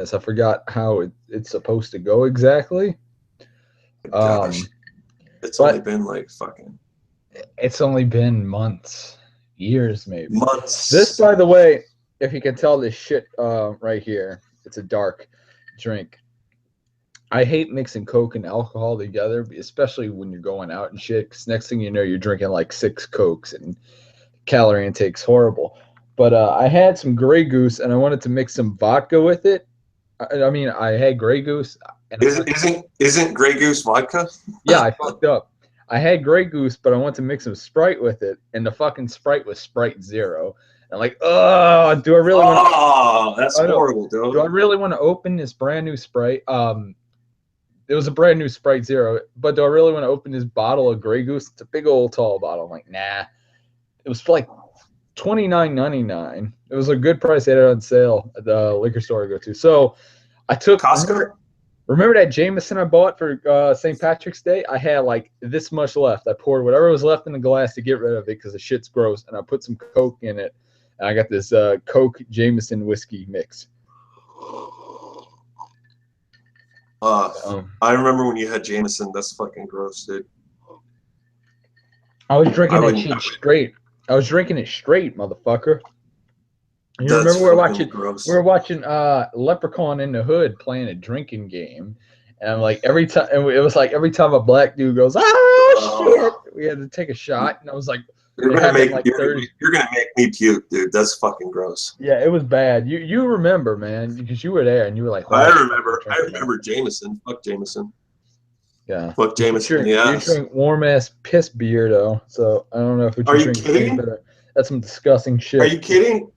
I forgot how it's supposed to go exactly. Gosh, it's only But been like fucking it's only been months, years maybe. This, months. by the way, if you can tell this shit right here, it's a dark drink. I hate mixing Coke and alcohol together, especially when you're going out and shit. Because next thing you know, you're drinking like 6 Cokes and calorie intake's horrible. But I had some Grey Goose and I wanted to mix some vodka with it. I mean, I had Grey Goose and I wanted to, Isn't Grey Goose vodka? yeah, I fucked up. I had Grey Goose, but I wanted to mix some Sprite with it, and the fucking Sprite was Sprite Zero. And I'm like, oh, do I really want? Oh, that's I know. horrible, Do I dude. really want to open this brand new Sprite? It was a brand new Sprite Zero, but do I really want to open this bottle of Grey Goose? It's a big old tall bottle. I'm like, nah. It was for like $29.99. It was a good price. They had it on sale at the liquor store I go to. So I took Costco? remember that Jameson I bought for St. Patrick's Day? I had like this much left. I poured whatever was left in the glass to get rid of it because the shit's gross, and I put some Coke in it. And I got this Coke Jameson whiskey mix. Um, I remember when you had Jameson. That's fucking gross, dude. I was drinking I that wouldn't. shit straight. I was drinking it straight, motherfucker. You That's remember fucking we gross. were watching Leprechaun in the Hood playing a drinking game, and I'm like every time, and it was like every time a black dude goes, oh shit, Oh, we had to take a shot, and I was like, you're it gonna happened make like you're, 30. you're gonna make me puke, dude. That's fucking gross. Yeah, it was bad. You remember, man, because you were there, and you were like, I holy fuck, we're remember. I drinking that. remember Jameson. Fuck Jameson. Yeah, Fuck but Jameson. you Yes. drink warm ass piss beer though, so I don't know if what Are you you drink is any kidding? better. That's some disgusting Are shit. you kidding?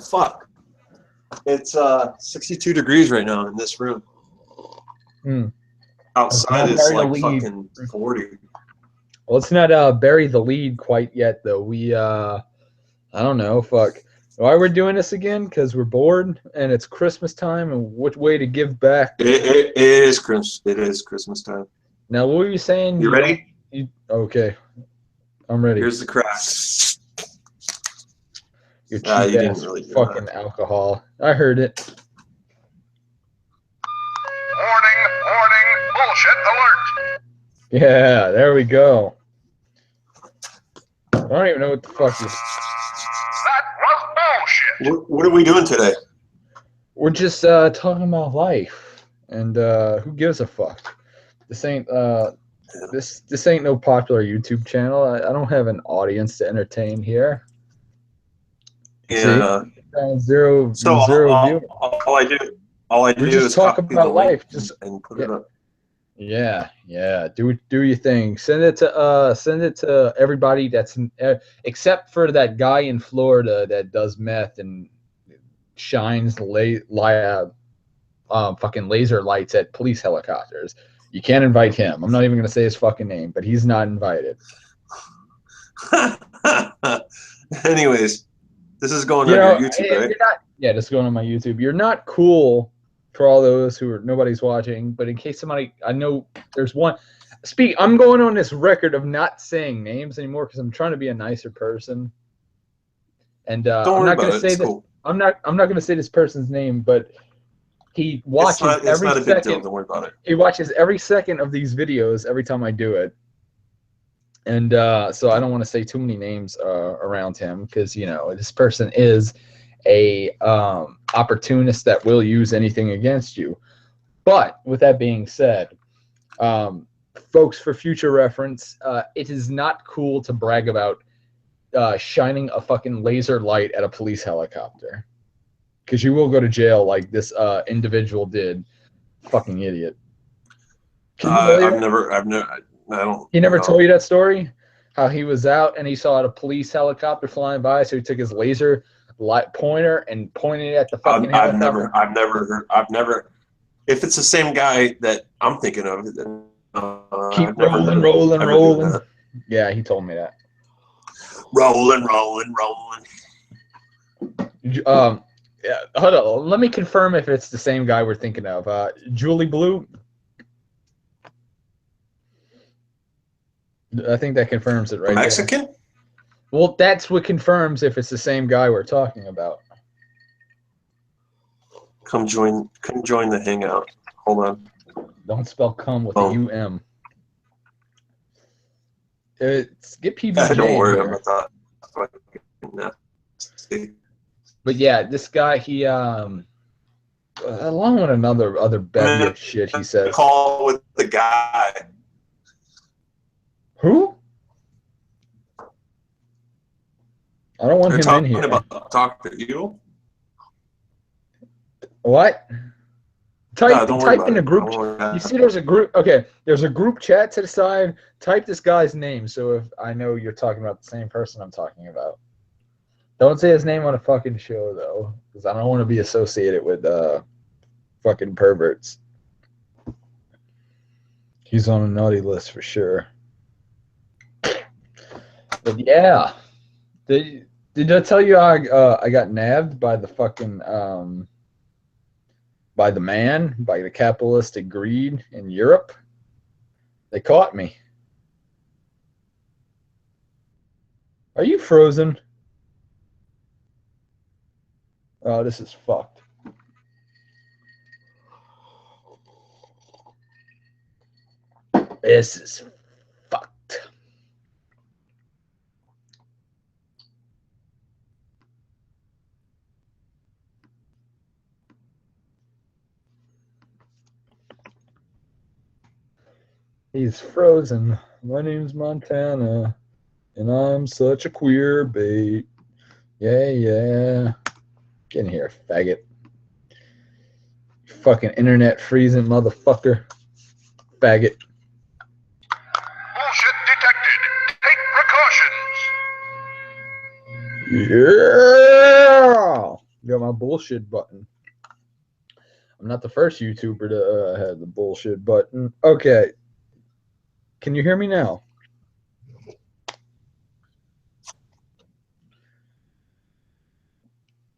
Fuck. It's 62 degrees right now in this room. Hmm. Let's Outside not it's bury the like lead. fucking 40. Let's not bury the lead quite yet, though. We I don't know, fuck. Why we're doing this again? Because we're bored and it's Christmas time, and what way to give back? It is Christmas. It is Christmas time. Now, what were you saying? You You don't. ready? You okay? I'm ready. Here's the crack. Your cheap You didn't ass really hear that. fucking alcohol. I heard it. Warning, bullshit alert. Yeah, there we go. I don't even know what the fuck this. That was bullshit. What are we doing today? We're just talking about life, and who gives a fuck? This ain't this ain't no popular YouTube channel. I don't have an audience to entertain here. Yeah. See, zero So view. all I do We just is talk copy the about link life. Just and put yeah, it up. yeah. Do your thing. Send it to everybody that's except for that guy in Florida that does meth and shines fucking laser lights at police helicopters. You can't invite him. I'm not even gonna say his fucking name, but he's not invited. Anyways, this is going on your YouTube, right? You're not. Yeah, just going on my YouTube. You're not cool for all those who are nobody's watching, but in case somebody, I know there's one. I'm going on this record of not saying names anymore because I'm trying to be a nicer person. And Don't I'm worry not going about to it. say It's that. cool. I'm not going to say this person's name, but he watches It's every not a big deal. second. Don't worry about it. He watches every second of these videos every time I do it. And so I don't want to say too many names around him because this person is a opportunist that will use anything against you. But with that being said, folks, for future reference, it is not cool to brag about shining a fucking laser light at a police helicopter because you will go to jail like this individual did. Fucking idiot. Can you believe it? I don't. He never know. told you that story? How he was out and he saw a police helicopter flying by, so he took his laser light pointer and pointed it at the fucking helicopter. I've never. If it's the same guy that I'm thinking of, then, Keep I've never heard rolling. ever doing that. Yeah, he told me that. Rolling. Yeah, hold on. Let me confirm if it's the same guy we're thinking of. Julie Blue. I think that confirms it right Mexican? there. Well, that's what confirms if it's the same guy we're talking about. Come join the hangout. Hold on. Don't spell cum with Oh. a U-M. Get PBJ Don't in worry here. about that. But yeah, this guy, he along with other bevy of shit, he says. Call with the guy. Who? I don't want him in here. Talk to you. What? Type in a it. group. You see, there's a group. Okay, there's a group chat to the side. Type this guy's name, so if I know you're talking about the same person I'm talking about. Don't say his name on a fucking show though, because I don't want to be associated with fucking perverts. He's on a naughty list for sure. But yeah, did I tell you I got nabbed by the fucking by the capitalistic greed in Europe? They caught me. Are you frozen? Oh, this is fucked. This is fucked. He's frozen. My name's Montana, and I'm such a queer bait. Yeah, yeah. Get in here, faggot. Fucking internet freezing motherfucker. Faggot. Bullshit detected. Take precautions. Yeah! Got my bullshit button. I'm not the first YouTuber to have the bullshit button. Okay. Can you hear me now?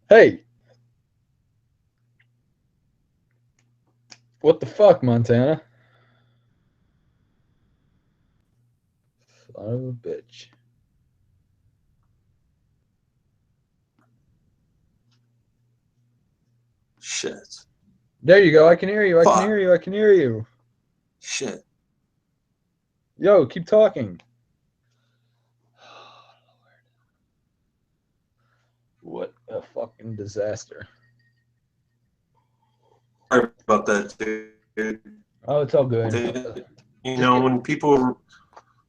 Hey. What the fuck, Montana? Son of a bitch. Shit. There you go. I can hear you. I Fuck. can hear you. I can hear you. Shit. Yo, keep talking. What a fucking disaster. Sorry about that, dude. Oh, it's all good. You know, when people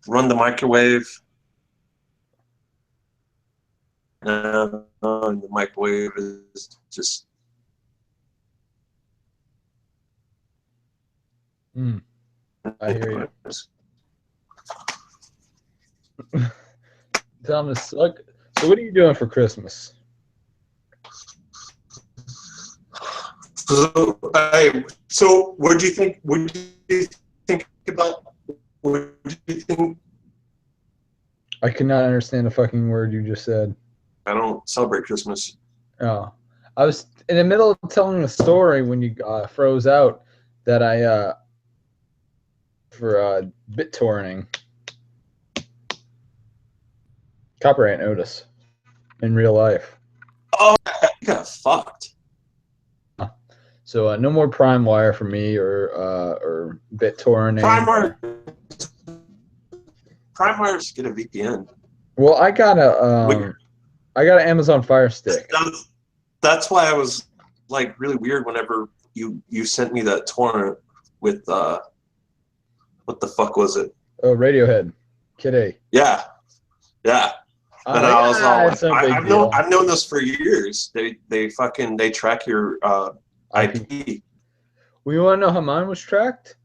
run the microwave, and the microwave is just. I hear you. Thomas, look. So, what are you doing for Christmas? So, what do you think? What do you think about? What do you think? I could not understand a fucking word you just said. I don't celebrate Christmas. Oh, I was in the middle of telling a story when you froze out that I for BitTorrenting. Copyright notice in real life. Oh, you got fucked. So no more PrimeWire for me or BitTorrenting. PrimeWire's get a VPN. Well, I got an Amazon Fire Stick. That's why I was like really weird whenever you sent me that torrent with what the fuck was it? Oh, Radiohead, Kid A. Yeah. And I was all like, I've known this for years. They track your IP. Well, you want to know how mine was tracked?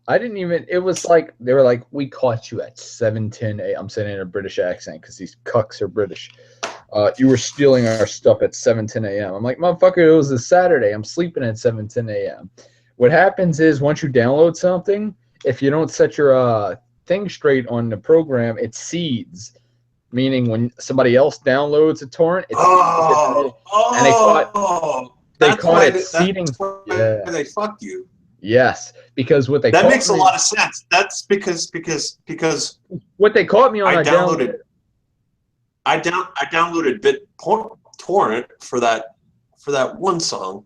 I didn't even. It was like they were like, we caught you at 7:10 a.m. I'm saying in a British accent because these cucks are British. You were stealing our stuff at 7:10 a.m. I'm like, motherfucker, it was a Saturday. I'm sleeping at 7:10 a.m. What happens is once you download something, if you don't set your thing straight on the program, it seeds. Meaning when somebody else downloads a torrent, it's and they caught it seeding. Yeah, they fucked you. Yes, because what they that makes a lot of sense. That's because what they caught me on. I downloaded BitTorrent for that one song.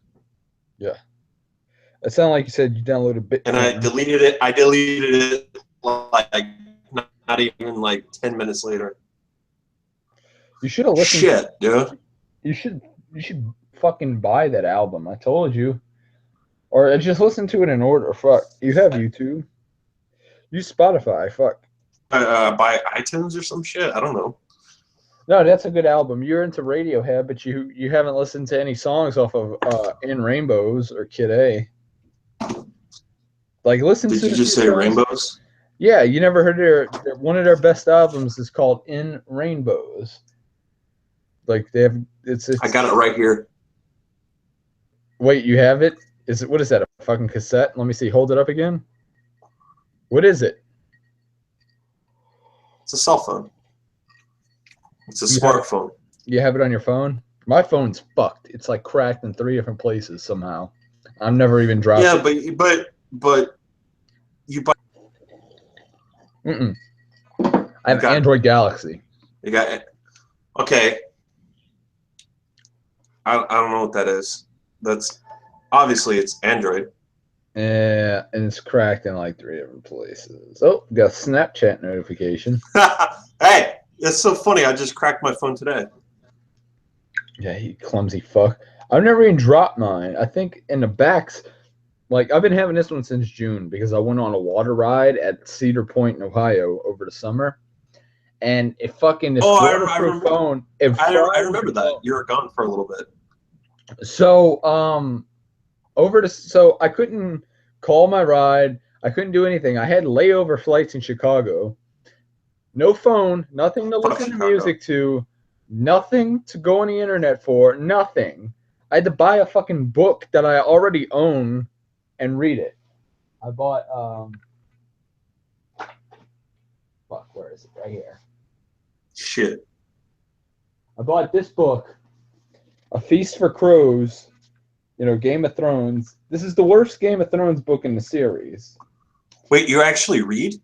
It sounded like you said you downloaded Bitcoin. And I deleted it. I deleted it like not even like 10 minutes later. You should have listened. Shit, dude. You should fucking buy that album. I told you. Or just listen to it in order. Fuck. You have YouTube. Use Spotify. Fuck. By iTunes or some shit. I don't know. No, that's a good album. You're into Radiohead, but you haven't listened to any songs off of In Rainbows or Kid A. Like, listen to. Did you just say songs. Rainbows? Yeah, you never heard one of their best albums is called In Rainbows. Like they have, it's. I got it right here. Wait, you have it? What is that? A fucking cassette? Let me see. Hold it up again. What is it? It's a cell phone. It's a smartphone. You have it on your phone? My phone's fucked. It's like cracked in 3 different places somehow. I've never even dropped Yeah, it. but you buy. Mm-mm. I have Android Galaxy. You got it. Okay. I don't know what that is. That's obviously it's Android. Yeah, and it's cracked in like 3 different places. Oh, got a Snapchat notification. Hey, that's so funny. I just cracked my phone today. Yeah, you clumsy fuck. I've never even dropped mine. I think in the backs, like I've been having this one since June because I went on a water ride at Cedar Point in Ohio over the summer. And it fucking this waterproof phone. I remember that. You were gone for a little bit. So so I couldn't call my ride. I couldn't do anything. I had layover flights in Chicago. No phone, nothing to listen to music to, nothing to go on the internet for, nothing. I had to buy a fucking book that I already own and read it. I bought fuck, where is it? Right here. Shit. I bought this book, A Feast for Crows, Game of Thrones. This is the worst Game of Thrones book in the series. Wait, you actually read?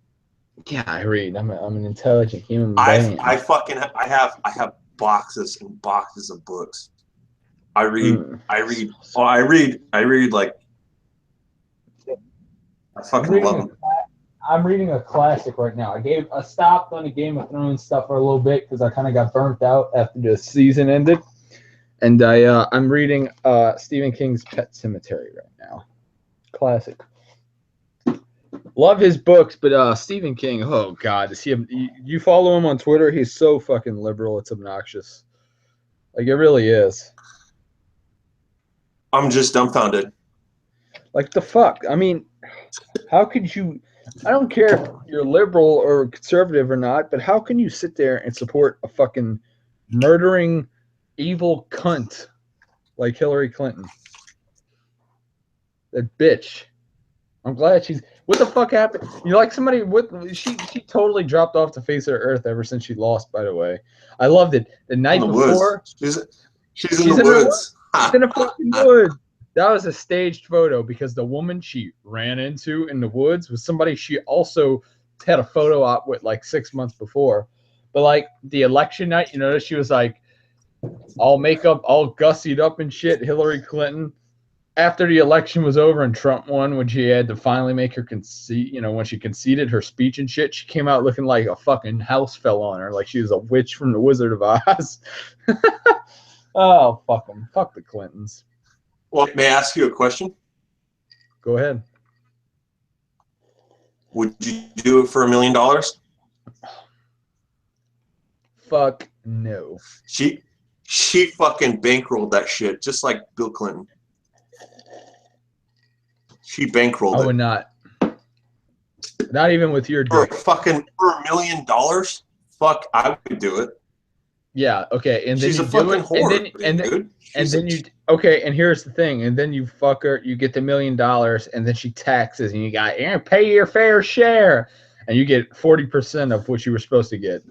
Yeah, I read. I'm an intelligent human I being. have boxes and boxes of books. I read like I fucking love them. I'm reading a classic right now. I stopped on the Game of Thrones stuff for a little bit because I kind of got burnt out after the season ended, and I'm reading Stephen King's Pet Sematary right now. Classic. Love his books, but Stephen King, oh god, you follow him on Twitter? He's so fucking liberal, it's obnoxious. Like it really is. I'm just dumbfounded. Like the fuck? I mean, how could you? I don't care if you're liberal or conservative or not, but how can you sit there and support a fucking murdering, evil cunt like Hillary Clinton? That bitch. I'm glad she's. What the fuck happened? You like somebody with? She totally dropped off the face of the earth ever since she lost. By the way, I loved it. The night before, she's in the woods. She's in a fucking woods. That was a staged photo because the woman she ran into in the woods was somebody she also had a photo op with like 6 months before. But like the election night, she was like all makeup, all gussied up and shit. Hillary Clinton. After the election was over and Trump won, when she had to finally make her concede, when she conceded her speech and shit, she came out looking like a fucking house fell on her, like she was a witch from the Wizard of Oz. Oh, fuck them. Fuck the Clintons. Well, may I ask you a question? Go ahead. Would you do it for $1 million? Fuck no. She fucking bankrolled that shit, just like Bill Clinton. She bankrolled it. I would not. Not even with your dick. For $1 million? Fuck, I would do it. Yeah, okay. And then she's you a fucking whore. Okay, and here's the thing, and then you fuck her, you get the $1 million, and then she taxes, and you got pay your fair share, and you get 40% of what you were supposed to get.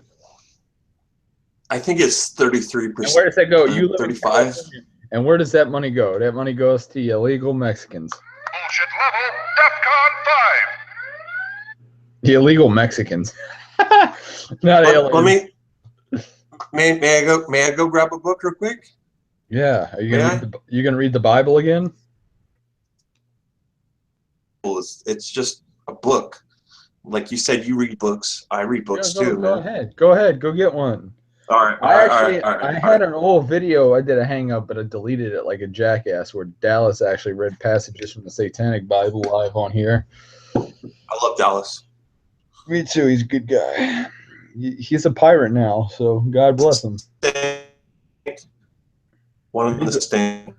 I think it's 33%. And where does that go? You live 35. And where does that money go? That money goes to illegal Mexicans. Bullshit level, DEFCON 5. The illegal Mexicans. Not aliens. Let me. May I go grab a book real quick? Yeah. Are you gonna read the Bible again? It's just a book. Like you said, you read books. I read books Yeah, too, go man. ahead. Go ahead. Go get one. All right. I had an old video. I did a hang up, but I deleted it like a jackass. Where Dallas actually read passages from the Satanic Bible live on here. I love Dallas. Me too. He's a good guy. He's a pirate now, so God bless him. One of the stink.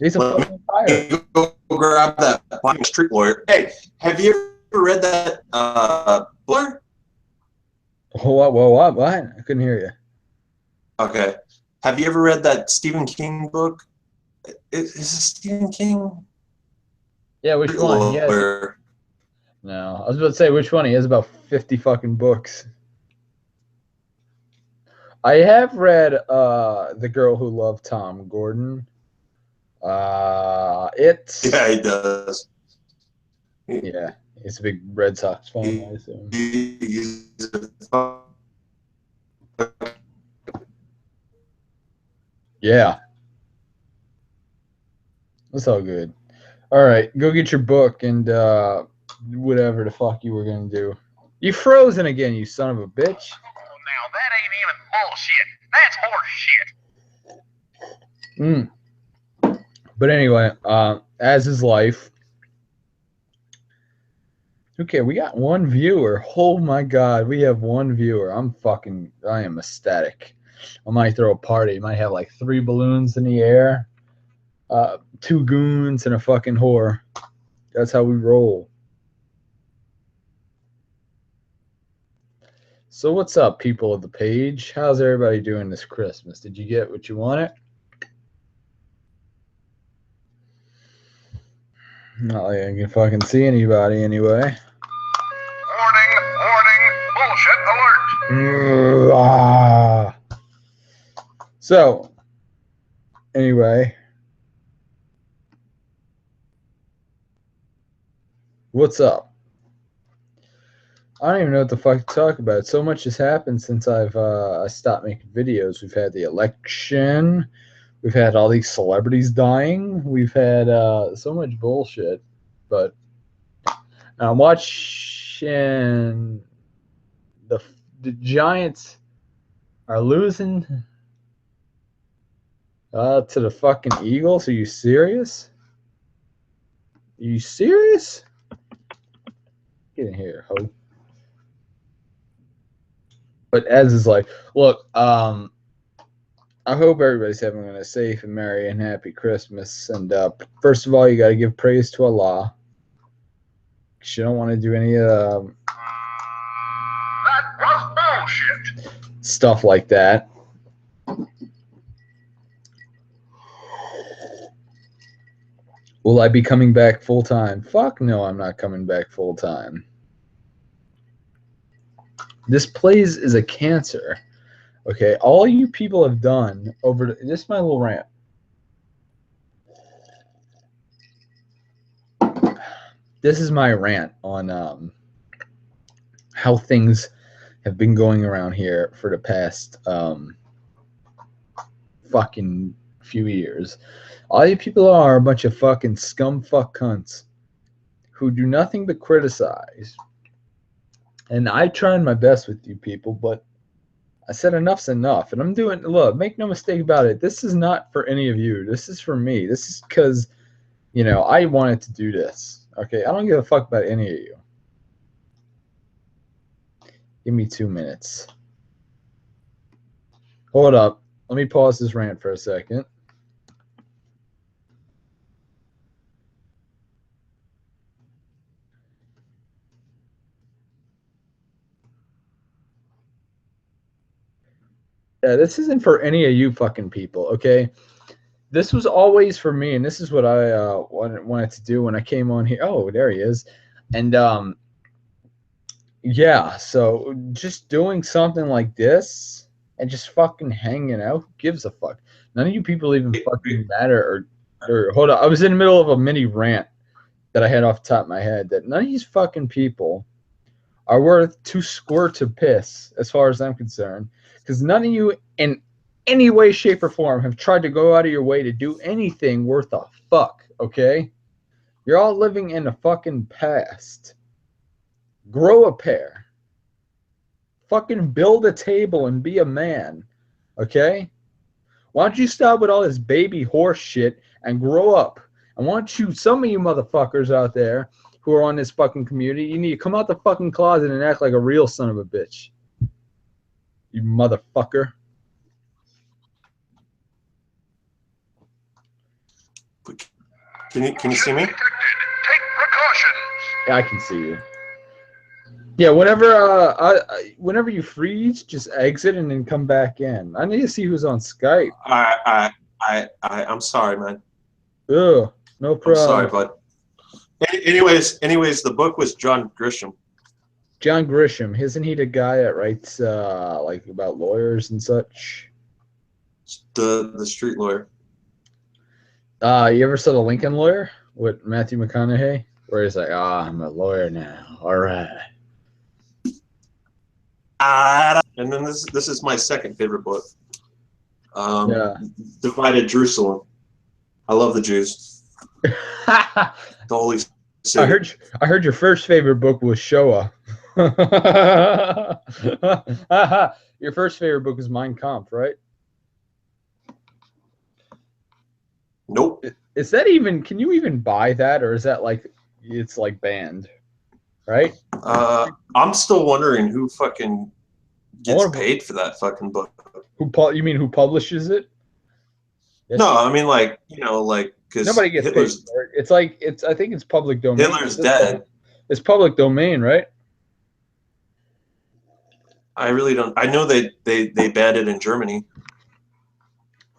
He's a fucking pirate. Go grab that street lawyer. Hey, have you ever read that book? What? I couldn't hear you. Okay. Have you ever read that Stephen King book? Is it Stephen King? Yeah, which one? Yes. No, I was about to say which one. He has about 50 fucking books. I have read The Girl Who Loved Tom Gordon. Yeah, he does. Yeah, he's a big Red Sox fan, I assume. Yeah. That's all good. All right, go get your book and whatever the fuck you were going to do. You frozen again, you son of a bitch. Now that ain't even bullshit. That's horse shit. But anyway, as is life. Okay, we got one viewer. Oh my God, we have one viewer. I am ecstatic. I might throw a party. I might have like 3 balloons in the air, 2 goons, and a fucking whore. That's how we roll. So what's up, people of the page? How's everybody doing this Christmas? Did you get what you wanted? Not like I can fucking see anybody anyway. Warning, bullshit alert. So, anyway. What's up? I don't even know what the fuck to talk about. So much has happened since I stopped making videos. We've had the election. We've had all these celebrities dying. We've had so much bullshit. But I'm watching the Giants are losing to the fucking Eagles. Are you serious? Are you serious? Get in here, ho. But as is like, look, I hope everybody's having a safe and merry and happy Christmas. And first of all, you got to give praise to Allah. You don't want to do any That was bullshit. Stuff like that. Will I be coming back full time? Fuck no, I'm not coming back full time. This place is a cancer. Okay, all you people have done over this is my little rant. This is my rant on how things have been going around here for the past fucking few years. All you people are a bunch of fucking scum fuck cunts who do nothing but criticize. And I tried my best with you people, but I said enough's enough. And I'm doing, look, make no mistake about it. This is not for any of you. This is for me. This is because, you know, I wanted to do this. Okay, I don't give a fuck about any of you. Give me 2 minutes. Hold up. Let me pause this rant for a second. Yeah, this isn't for any of you fucking people, okay? This was always for me, and this is what I wanted to do when I came on here. Oh, there he is. And, yeah, so just doing something like this and just fucking hanging out, who gives a fuck? None of you people even fucking matter. Or hold on, I was in the middle of a mini rant that I had off the top of my head that none of these fucking people are worth 2 squirts of piss, as far as I'm concerned. Because none of you, in any way, shape, or form, have tried to go out of your way to do anything worth a fuck, okay? You're all living in the fucking past. Grow a pair. Fucking build a table and be a man. Okay? Why don't you stop with all this baby horse shit and grow up? And why don't you, some of you motherfuckers out there who are on this fucking community, you need to come out the fucking closet and act like a real son of a bitch. You motherfucker. Can you see me? Detected. Take precautions. Yeah, I can see you. Yeah, whenever you freeze, just exit and then come back in. I need to see who's on Skype. I'm sorry, man. Ugh, no I'm problem. sorry, bud. Anyways, the book was John Grisham. John Grisham, isn't he the guy that writes like about lawyers and such? The street lawyer. You ever saw The Lincoln Lawyer with Matthew McConaughey, where he's like, I'm a lawyer now. All right. And then this is my second favorite book. Divided Jerusalem. I love the Jews. The Holy City. I heard your first favorite book was Shoah. Your first favorite book is Mein Kampf, right? Nope. Is that even? Can you even buy that, or is that like it's like banned? Right? I'm still wondering who fucking gets paid for that fucking book. You mean who publishes it? Yes. No, I mean like because nobody gets paid for it. It's like I think it's public domain. Hitler's dead. It's public domain, right? I really don't. I know they banned it in Germany.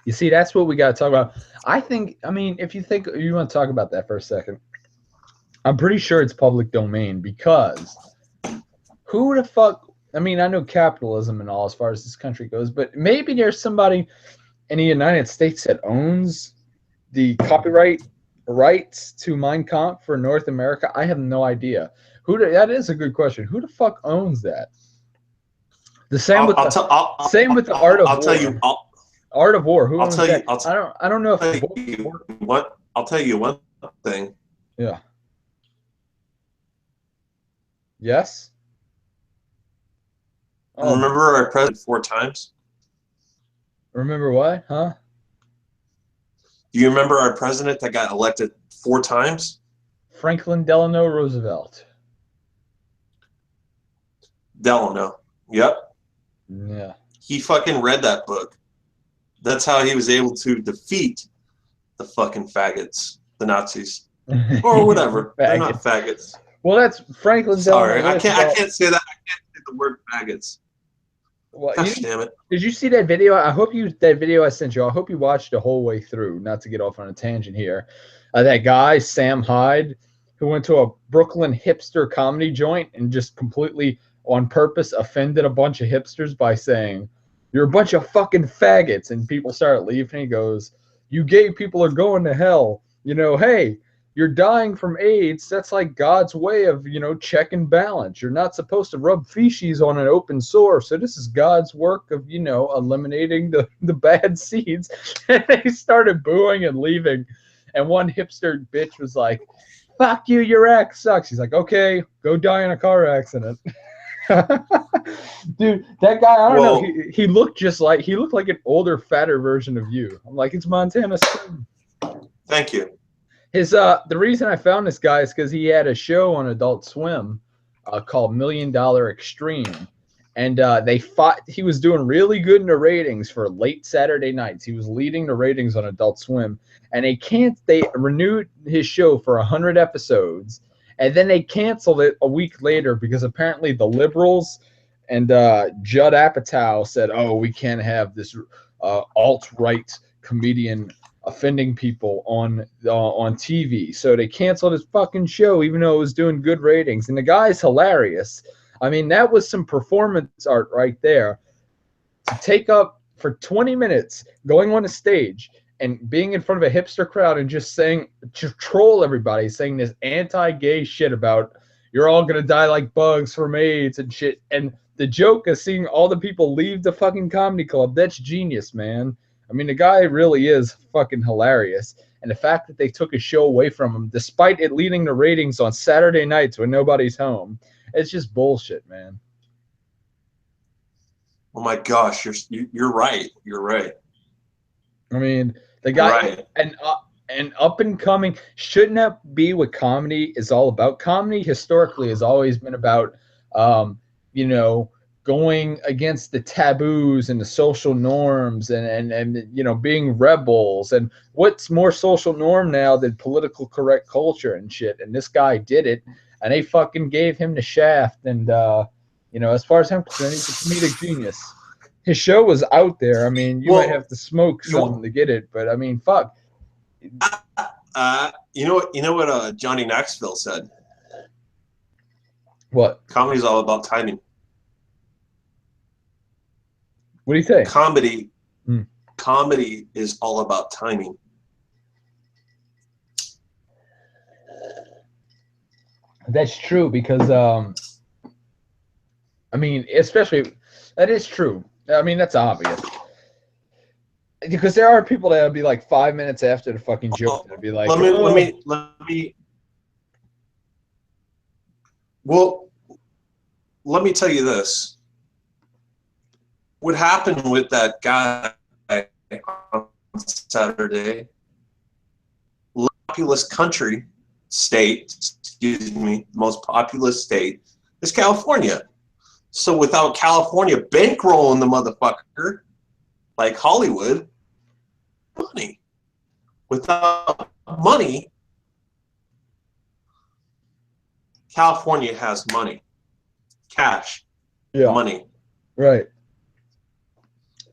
You see, that's what we got to talk about. I mean, if you want to talk about that for a second, I'm pretty sure it's public domain because who the fuck? I mean, I know capitalism and all as far as this country goes, but maybe there's somebody in the United States that owns the copyright rights to Mein Kampf for North America. I have no idea. That is a good question. Who the fuck owns that? The same with the Art of War. I'll tell you. Art of War. Who I'll owns tell that? you. I don't know if I'll tell you one thing. Yeah. Yes. Oh. Remember our president 4 times? Remember what? Huh? Do you remember our president that got elected 4 times? Franklin Delano Roosevelt. Delano. Yep. Yeah. He fucking read that book. That's how he was able to defeat the fucking faggots, the Nazis, or whatever. They're not faggots. Well, that's Franklin Delano. Sorry, I can't say that. I can't say the word faggots. Well, gosh damn it! Did you see that video? That video I sent you. I hope you watched the whole way through. Not to get off on a tangent here. That guy Sam Hyde, who went to a Brooklyn hipster comedy joint and just completely on purpose offended a bunch of hipsters by saying, "You're a bunch of fucking faggots," and people started leaving. He goes, "You gay people are going to hell. You know, hey, you're dying from AIDS. That's like God's way of, check and balance. You're not supposed to rub feces on an open sore. So this is God's work of, eliminating the bad seeds." And they started booing and leaving. And one hipster bitch was like, "Fuck you, your act sucks." He's like, "Okay, go die in a car accident." Dude, that guy, I don't know. He looked like an older, fatter version of you. I'm like, it's Montana Slim. Thank you. The reason I found this guy is because he had a show on Adult Swim called $1 Million Extreme, and he was doing really good in the ratings for late Saturday nights. He was leading the ratings on Adult Swim, and they renewed his show for 100 episodes, and then they canceled it a week later because apparently the liberals and Judd Apatow said, "Oh, we can't have this alt-right comedian offending people on TV." So they canceled his fucking show, even though it was doing good ratings. And the guy's hilarious. I mean, that was some performance art right there. To take up for 20 minutes, going on a stage and being in front of a hipster crowd and just troll everybody, saying this anti-gay shit about you're all gonna die like bugs from AIDS and shit. And the joke is seeing all the people leave the fucking comedy club. That's genius, man. I mean, the guy really is fucking hilarious. and the fact that they took his show away from him, despite it leading to ratings on Saturday nights when nobody's home, it's just bullshit, man. Oh my gosh, you're right. You're right. I mean, the guy Right. and up and coming, shouldn't that be what comedy is all about? Comedy historically has always been about, you know, going against the taboos and the social norms and you know, being rebels. And what's more social norm now than political correct culture and shit? And this guy did it, and they fucking gave him the shaft. And you know, as far as I'm concerned, he's a comedic genius. His show was out there. I mean, you might have to smoke some to get it, but I mean, fuck. You know what Johnny Knoxville said? What? Comedy's all about timing. What do you say? Comedy is all about timing. That's true because I mean, especially that is true. I mean, that's obvious. Because there are people that would be like 5 minutes after the fucking joke and be like, let me. Well, let me tell you this. What happened with that guy on Saturday? Populous most populous state is California. So without California bankrolling the motherfucker, like Hollywood, money. Without money, California has money, cash, money. Right.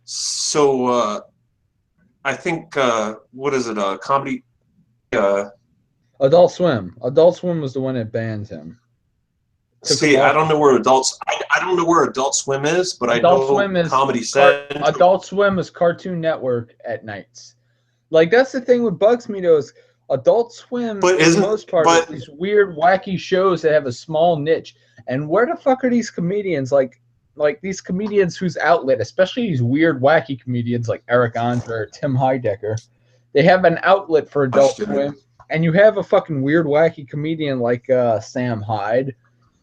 So I think what is it? Comedy. Adult Swim. Adult Swim was the one that banned him. See, I don't know where I don't know where Adult Swim is, but Adult Swim is Comedy Central. Adult Swim is Cartoon Network at nights. Like, that's the thing with bugs me though, is Adult Swim, for the most part, is these weird, wacky shows that have a small niche. And where the fuck are these comedians? Like these comedians whose outlet, especially these weird, wacky comedians like Eric Andre or Tim Heidecker, they have an outlet for Adult Swim. And you have a fucking weird, wacky comedian like Sam Hyde,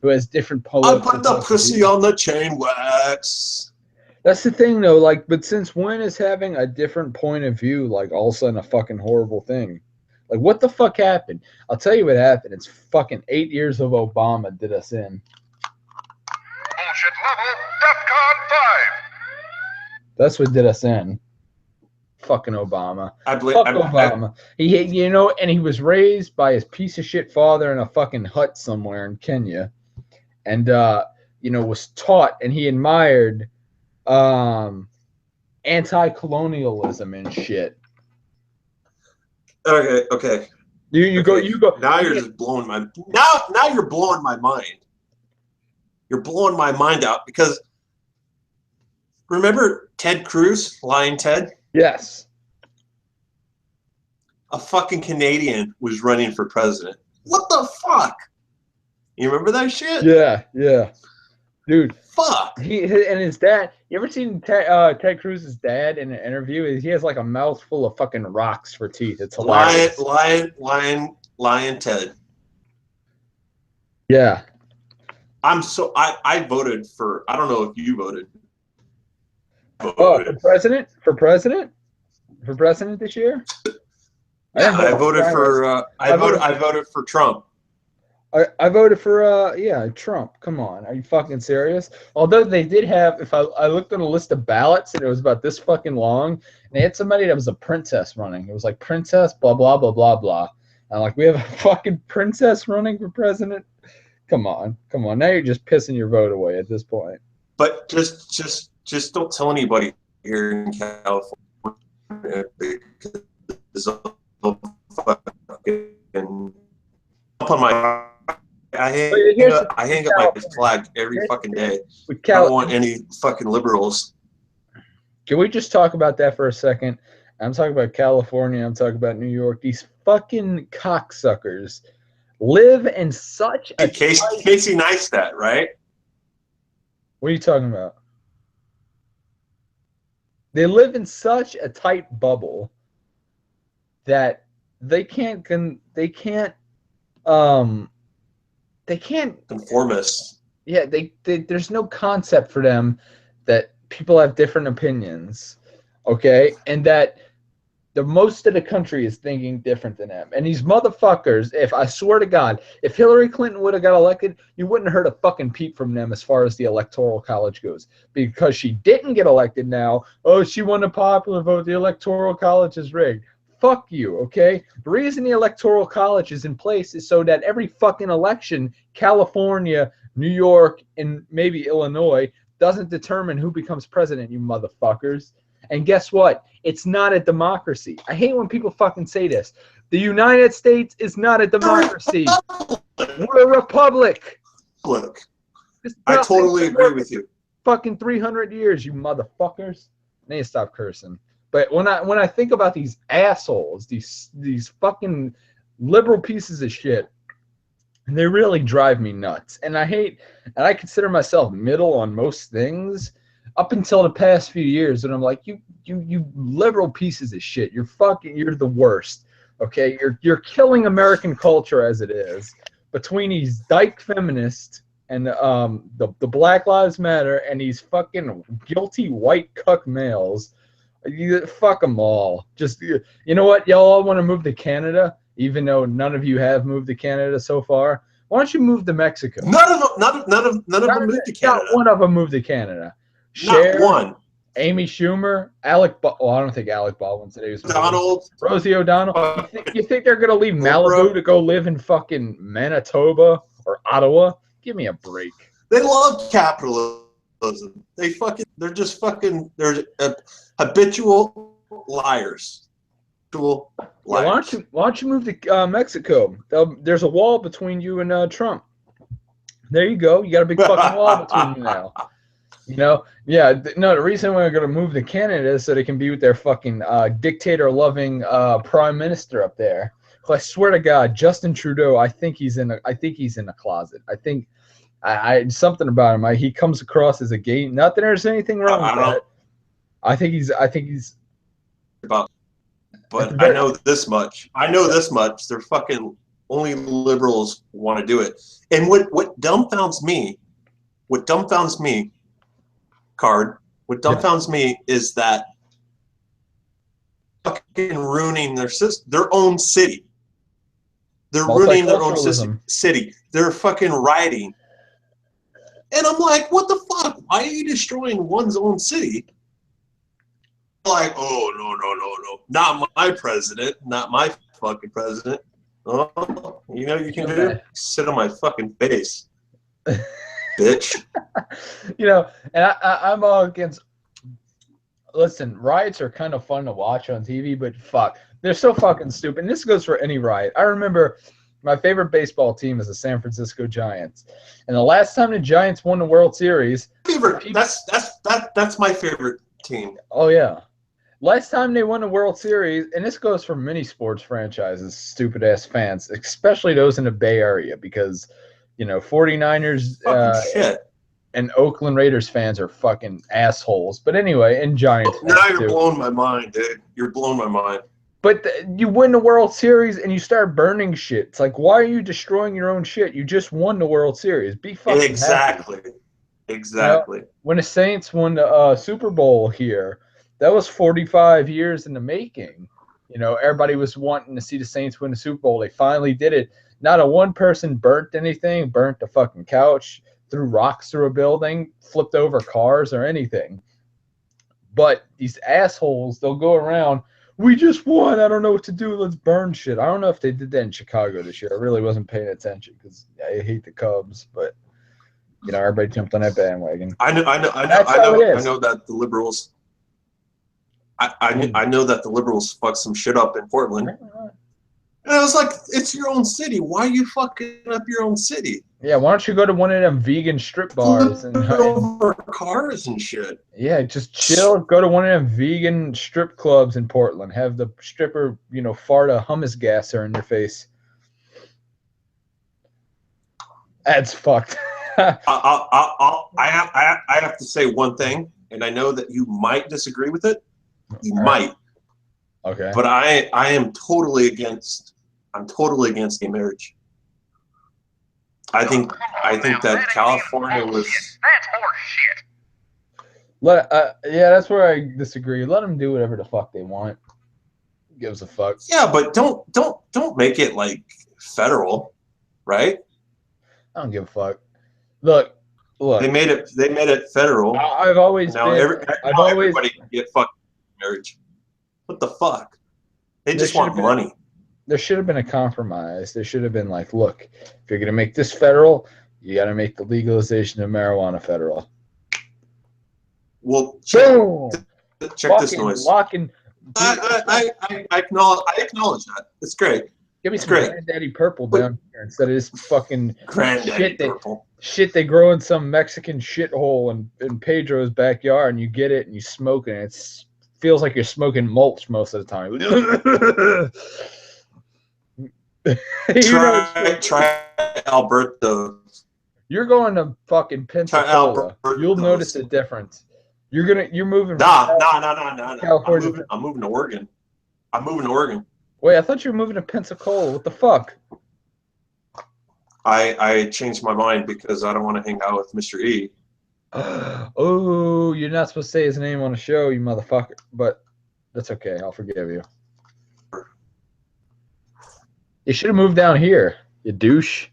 who has different I put the pussy on the chain wax. That's the thing, though. Like, but since when is having a different point of view, like, all of a sudden a fucking horrible thing? Like, what the fuck happened? I'll tell you what happened. It's fucking 8 years of Obama did us in. Bullshit level, DEFCON 5. That's what did us in. Fucking Obama. Fuck Obama. He, you know, and he was raised by his piece of shit father in a fucking hut somewhere in Kenya. And, you know, was taught, and he admired anti-colonialism and shit. Okay. You go. Now you're just blowing my. Now you're blowing my mind. You're blowing my mind out because remember Ted Cruz, Lying Ted? Yes. A fucking Canadian was running for president. What the fuck? You remember that shit? Yeah. Dude. Fuck. He and his dad. You ever seen Ted Cruz's dad in an interview? He has like a mouthful of fucking rocks for teeth. It's hilarious. Lying Ted. Yeah. I voted for. I don't know if you voted. Oh, for president? For president this year? Yeah, I voted for. I voted for Trump. I voted for Trump. Come on, are you fucking serious? Although they did have, if I looked on a list of ballots and it was about this fucking long, and they had somebody that was a princess running. It was like princess blah blah blah blah blah. And I'm like, we have a fucking princess running for president? Come on. Now you're just pissing your vote away at this point. But just don't tell anybody here in California because I'll fucking up on my. I hang up my flag every fucking day. I don't want any fucking liberals. Can we just talk about that for a second? I'm talking about California. I'm talking about New York. These fucking cocksuckers live in such a Casey Neistat, right? What are you talking about? They live in such a tight bubble that they can't um they can't Conformists. yeah, they there's no concept for them that people have different opinions, okay, and that the most of the country is thinking different than them. And these motherfuckers, if I swear to God, if Hillary Clinton would have got elected, you wouldn't have heard a fucking peep from them as far as the electoral college goes. Because she didn't get elected now, oh, she won a popular vote, the electoral college is rigged. Fuck you, okay? The reason the electoral college is in place is so that every fucking election, California, New York, and maybe Illinois, doesn't determine who becomes president, you motherfuckers. And guess what? It's not a democracy. I hate when people fucking say this. The United States is not a democracy. We're a republic. Look, I totally agree with you. Fucking 300 years, you motherfuckers. I need to stop cursing. But when I think about these assholes, these fucking liberal pieces of shit, they really drive me nuts. And I consider myself middle on most things. Up until the past few years, and I'm like, you liberal pieces of shit. You're the worst. Okay, you're killing American culture as it is. Between these dyke feminists and the Black Lives Matter and these fucking guilty white cuck males, you fuck them all. Just you know what? Y'all all want to move to Canada, even though none of you have moved to Canada so far. Why don't you move to Mexico? None of them moved to Canada. Not one of them moved to Canada. Not one. Amy Schumer, I don't think Alec Baldwin today was Donald, Rosie O'Donnell. You think they're gonna leave Malibu to go live in fucking Manitoba or Ottawa? Give me a break. They love capitalism. They're habitual liars. Habitual liars. Why don't you move to Mexico? There's a wall between you and Trump. There you go. You got a big fucking wall between you now. You know, yeah, no, the reason we're going to move to Canada is so they can be with their fucking dictator-loving prime minister up there. I swear to God, Justin Trudeau, I think he's in a closet. I think something about him. He comes across as a gay. Not that there's anything wrong with that. I think he's about. But I know this much. This much. They're fucking only liberals want to do it. And what dumbfounds me, Card. What dumbfounds me is that fucking ruining their own city. They're ruining their own city. They're fucking rioting. And I'm like, what the fuck? Why are you destroying one's own city? Like, oh, no. Not my president. Not my fucking president. Oh, you know you can do it? Sit on my fucking face. Bitch. You know, and I'm all against. Listen, riots are kind of fun to watch on TV, but fuck, they're so fucking stupid. And this goes for any riot. I remember my favorite baseball team is the San Francisco Giants, and the last time the Giants won the World Series, that's my favorite team. Oh yeah, last time they won the World Series, and this goes for many sports franchises, stupid ass fans, especially those in the Bay Area, because. You know, 49ers and Oakland Raiders fans are fucking assholes. But anyway, and Giants fans now you're blowing my mind, dude. You're blowing my mind. But you win the World Series and you start burning shit. It's like, why are you destroying your own shit? You just won the World Series. Be fucking exactly. happy. Exactly. You know, when the Saints won the Super Bowl here, that was 45 years in the making. You know, everybody was wanting to see the Saints win the Super Bowl. They finally did it. Not a one person burnt anything, burnt the fucking couch, threw rocks through a building, flipped over cars or anything. But these assholes, they'll go around, we just won, I don't know what to do, let's burn shit. I don't know if they did that in Chicago this year. I really wasn't paying attention because I hate the Cubs, but you know, everybody jumped on that bandwagon. I know that the liberals I know that the liberals fucked some shit up in Portland. And I was like, it's your own city. Why are you fucking up your own city? Yeah, why don't you go to one of them vegan strip bars and over cars and shit? Yeah, just chill. Go to one of them vegan strip clubs in Portland. Have the stripper, you know, fart a hummus gasser in your face. That's fucked. I have to say one thing, and I know that you might disagree with it. You might. Okay. But I am totally against. I'm totally against gay marriage. I think that California was. That's horse shit. Yeah, that's where I disagree. Let them do whatever the fuck they want. Who gives a fuck? Yeah, but don't make it like federal, right? I don't give a fuck. Look. They made it federal. I've always now been. everybody can get fucking marriage. What the fuck? They just want money. There should have been a compromise. There should have been like, look, if you're gonna make this federal, you got to make the legalization of marijuana federal. Well, Boom! check this noise. Locking. I acknowledge that. It's great. Give me some great. Granddaddy Purple down here instead of this fucking Granddaddy Purple. Shit they grow in some Mexican shithole in Pedro's backyard, and you get it and you smoke it, and it feels like you're smoking mulch most of the time. Try Alberto. You're going to fucking Pensacola. You'll notice a difference. You're moving. Nah. California. I'm moving to Oregon. Wait, I thought you were moving to Pensacola. What the fuck? I changed my mind because I don't want to hang out with Mr. E. Oh, you're not supposed to say his name on the show, you motherfucker. But that's okay. I'll forgive you. You should have moved down here, you douche.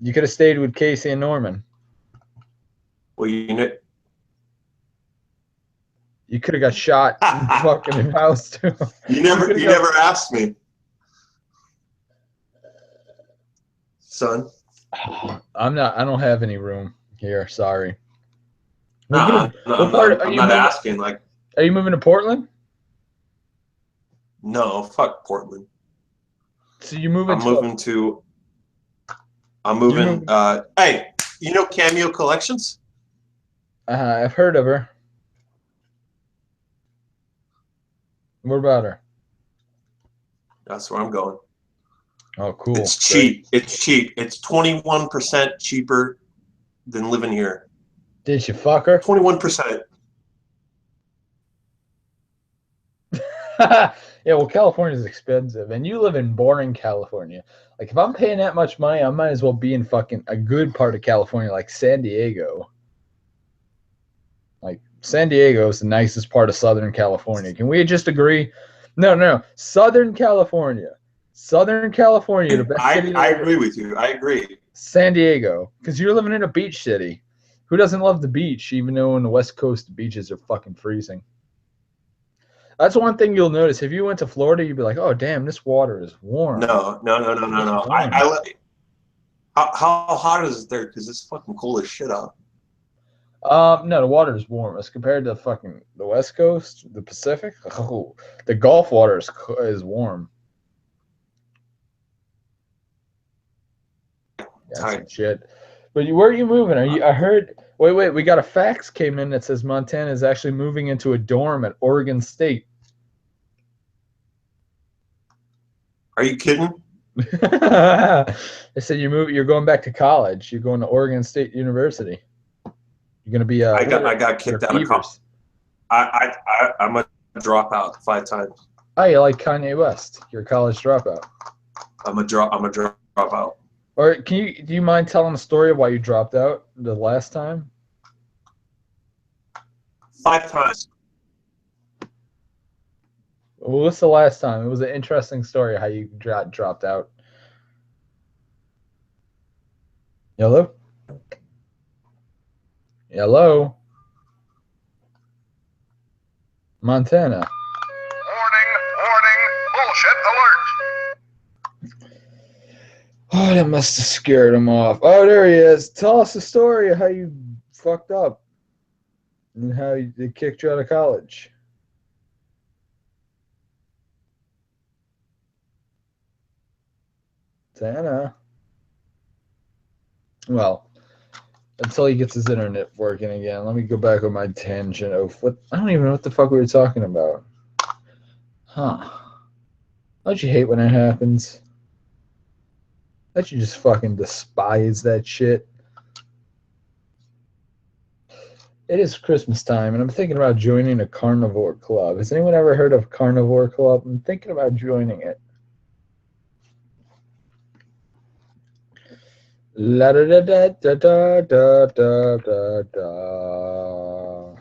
You could have stayed with Casey and Norman. Well, you could have got shot in the fucking house too. You never asked me, son. I don't have any room here. Sorry. I'm not asking. Like, are you moving to Portland? No, fuck Portland. So you moving? I'm moving. Hey, you know Cameo Collections? I've heard of her. What about her? That's where I'm going. Oh, cool. It's cheap. It's cheap. It's 21% cheaper than living here. Did you fuck her? 21%. Yeah, well, California's expensive, and you live in boring California. Like, if I'm paying that much money, I might as well be in fucking a good part of California, like San Diego. Like, San Diego is the nicest part of Southern California. Can we just agree? No. Southern California. Southern California, the best city. I agree with you. I agree. San Diego, because you're living in a beach city. Who doesn't love the beach, even though on the West Coast, the beaches are fucking freezing? That's one thing you'll notice. If you went to Florida, you'd be like, oh, damn, this water is warm. No. How hot is it there? Because it's fucking cold as shit out. No, the water is warm. As compared to fucking the West Coast, the Pacific, oh, the Gulf water is warm. Yeah, shit. But where are you moving? I heard. Wait. We got a fax came in that says Montana is actually moving into a dorm at Oregon State. Are you kidding? They said you're going back to college. You're going to Oregon State University. You're gonna be. I got kicked out of college. I'm a dropout 5 times. Oh, you like Kanye West? You're a college dropout. I'm a dropout. Or do you mind telling a story of why you dropped out the last time? 5 times. Well, what's the last time? It was an interesting story how you dropped out. Hello? Hello? Montana. Warning, bullshit alert. Oh, that must have scared him off. Oh, there he is. Tell us the story of how you fucked up and how they kicked you out of college. Montana. Well, until he gets his internet working again. Let me go back on my tangent of what I don't even know what the fuck we were talking about. Huh. Don't you hate when that happens? Don't you just fucking despise that shit? It is Christmas time, and I'm thinking about joining a carnivore club. Has anyone ever heard of carnivore club? I'm thinking about joining it. La da da da da da da da da da.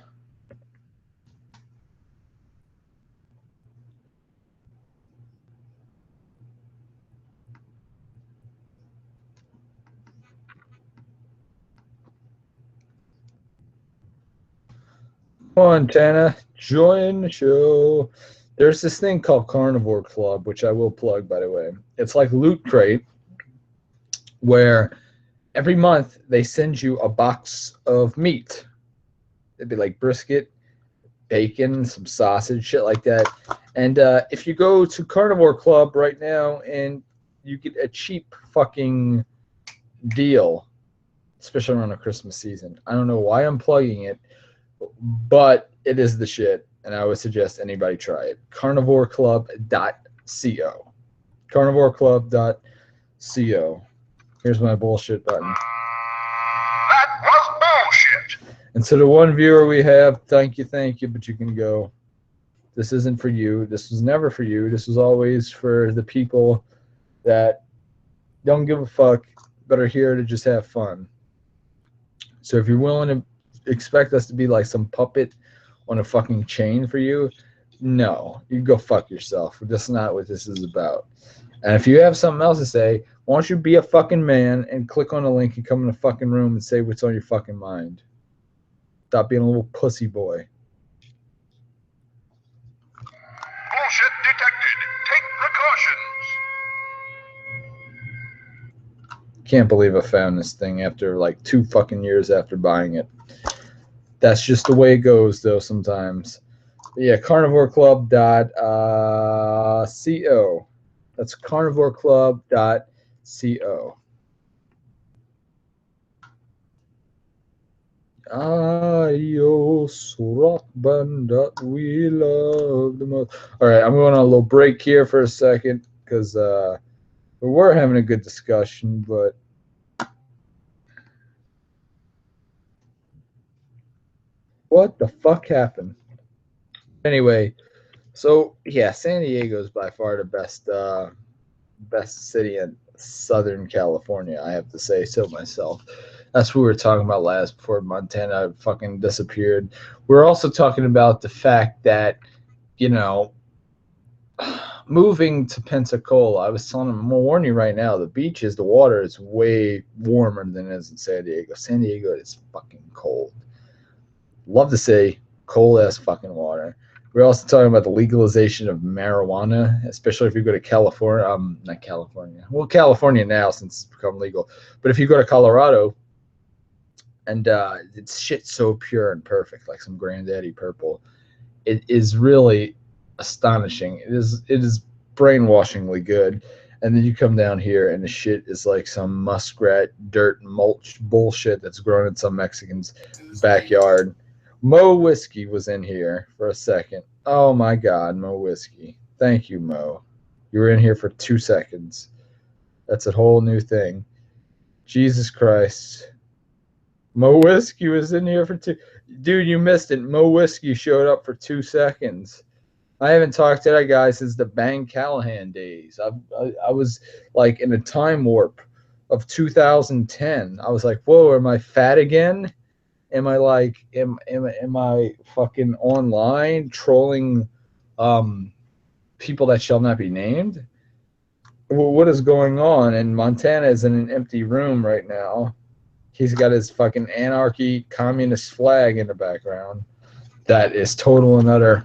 Montana, join the show. There's this thing called Carnivore Club, which I will plug, by the way. It's like Loot Crate, where every month they send you a box of meat. It'd be like brisket, bacon, some sausage, shit like that. And if you go to Carnivore Club right now and you get a cheap fucking deal, especially around the Christmas season. I don't know why I'm plugging it, but it is the shit, and I would suggest anybody try it. Carnivoreclub.co. Carnivoreclub.co. Here's my bullshit button. That was bullshit. And so the one viewer we have, thank you, but you can go. This isn't for you. This was never for you. This was always for the people that don't give a fuck, but are here to just have fun. So if you're willing to expect us to be like some puppet on a fucking chain for you, no, you go fuck yourself. That's not what this is about. And if you have something else to say, why don't you be a fucking man and click on a link and come in the fucking room and say what's on your fucking mind. Stop being a little pussy boy. Bullshit detected. Take precautions. Can't believe I found this thing after like 2 fucking years after buying it. That's just the way it goes, though, sometimes. But yeah, carnivoreclub.co. That's carnivoreclub.co. Adios, rock band that we love the most. All right, I'm going on a little break here for a second because we were having a good discussion, but what the fuck happened? Anyway, so yeah, San Diego is by far the best city in Southern California. I have to say so myself. That's what we were talking about last before Montana fucking disappeared. We're also talking about the fact that, you know, moving to Pensacola, I was telling him, I'm gonna warn you right now, the beaches, the water is way warmer than it is in San Diego. San Diego is fucking cold. Love to say cold ass fucking water. We're also talking about the legalization of marijuana, especially if you go to California. Not California. Well, California now since it's become legal. But if you go to Colorado, and it's shit so pure and perfect, like some Granddaddy Purple, it is really astonishing. It is brainwashingly good. And then you come down here and the shit is like some muskrat dirt mulch bullshit that's grown in some Mexican's backyard. Mo Whiskey was in here for a second. Oh my God, Mo Whiskey. Thank you, Mo. You were in here for 2 seconds. That's a whole new thing. Jesus Christ. Mo Whiskey was in here for 2. Dude, you missed it. Mo Whiskey showed up for 2 seconds. I haven't talked to that guy since the Bang Callahan days. I was like in a time warp of 2010. I was like, whoa, am I fat again? Am I like, am I fucking online trolling people that shall not be named? Well, what is going on? And Montana is in an empty room right now. He's got his fucking anarchy communist flag in the background. That is total and utter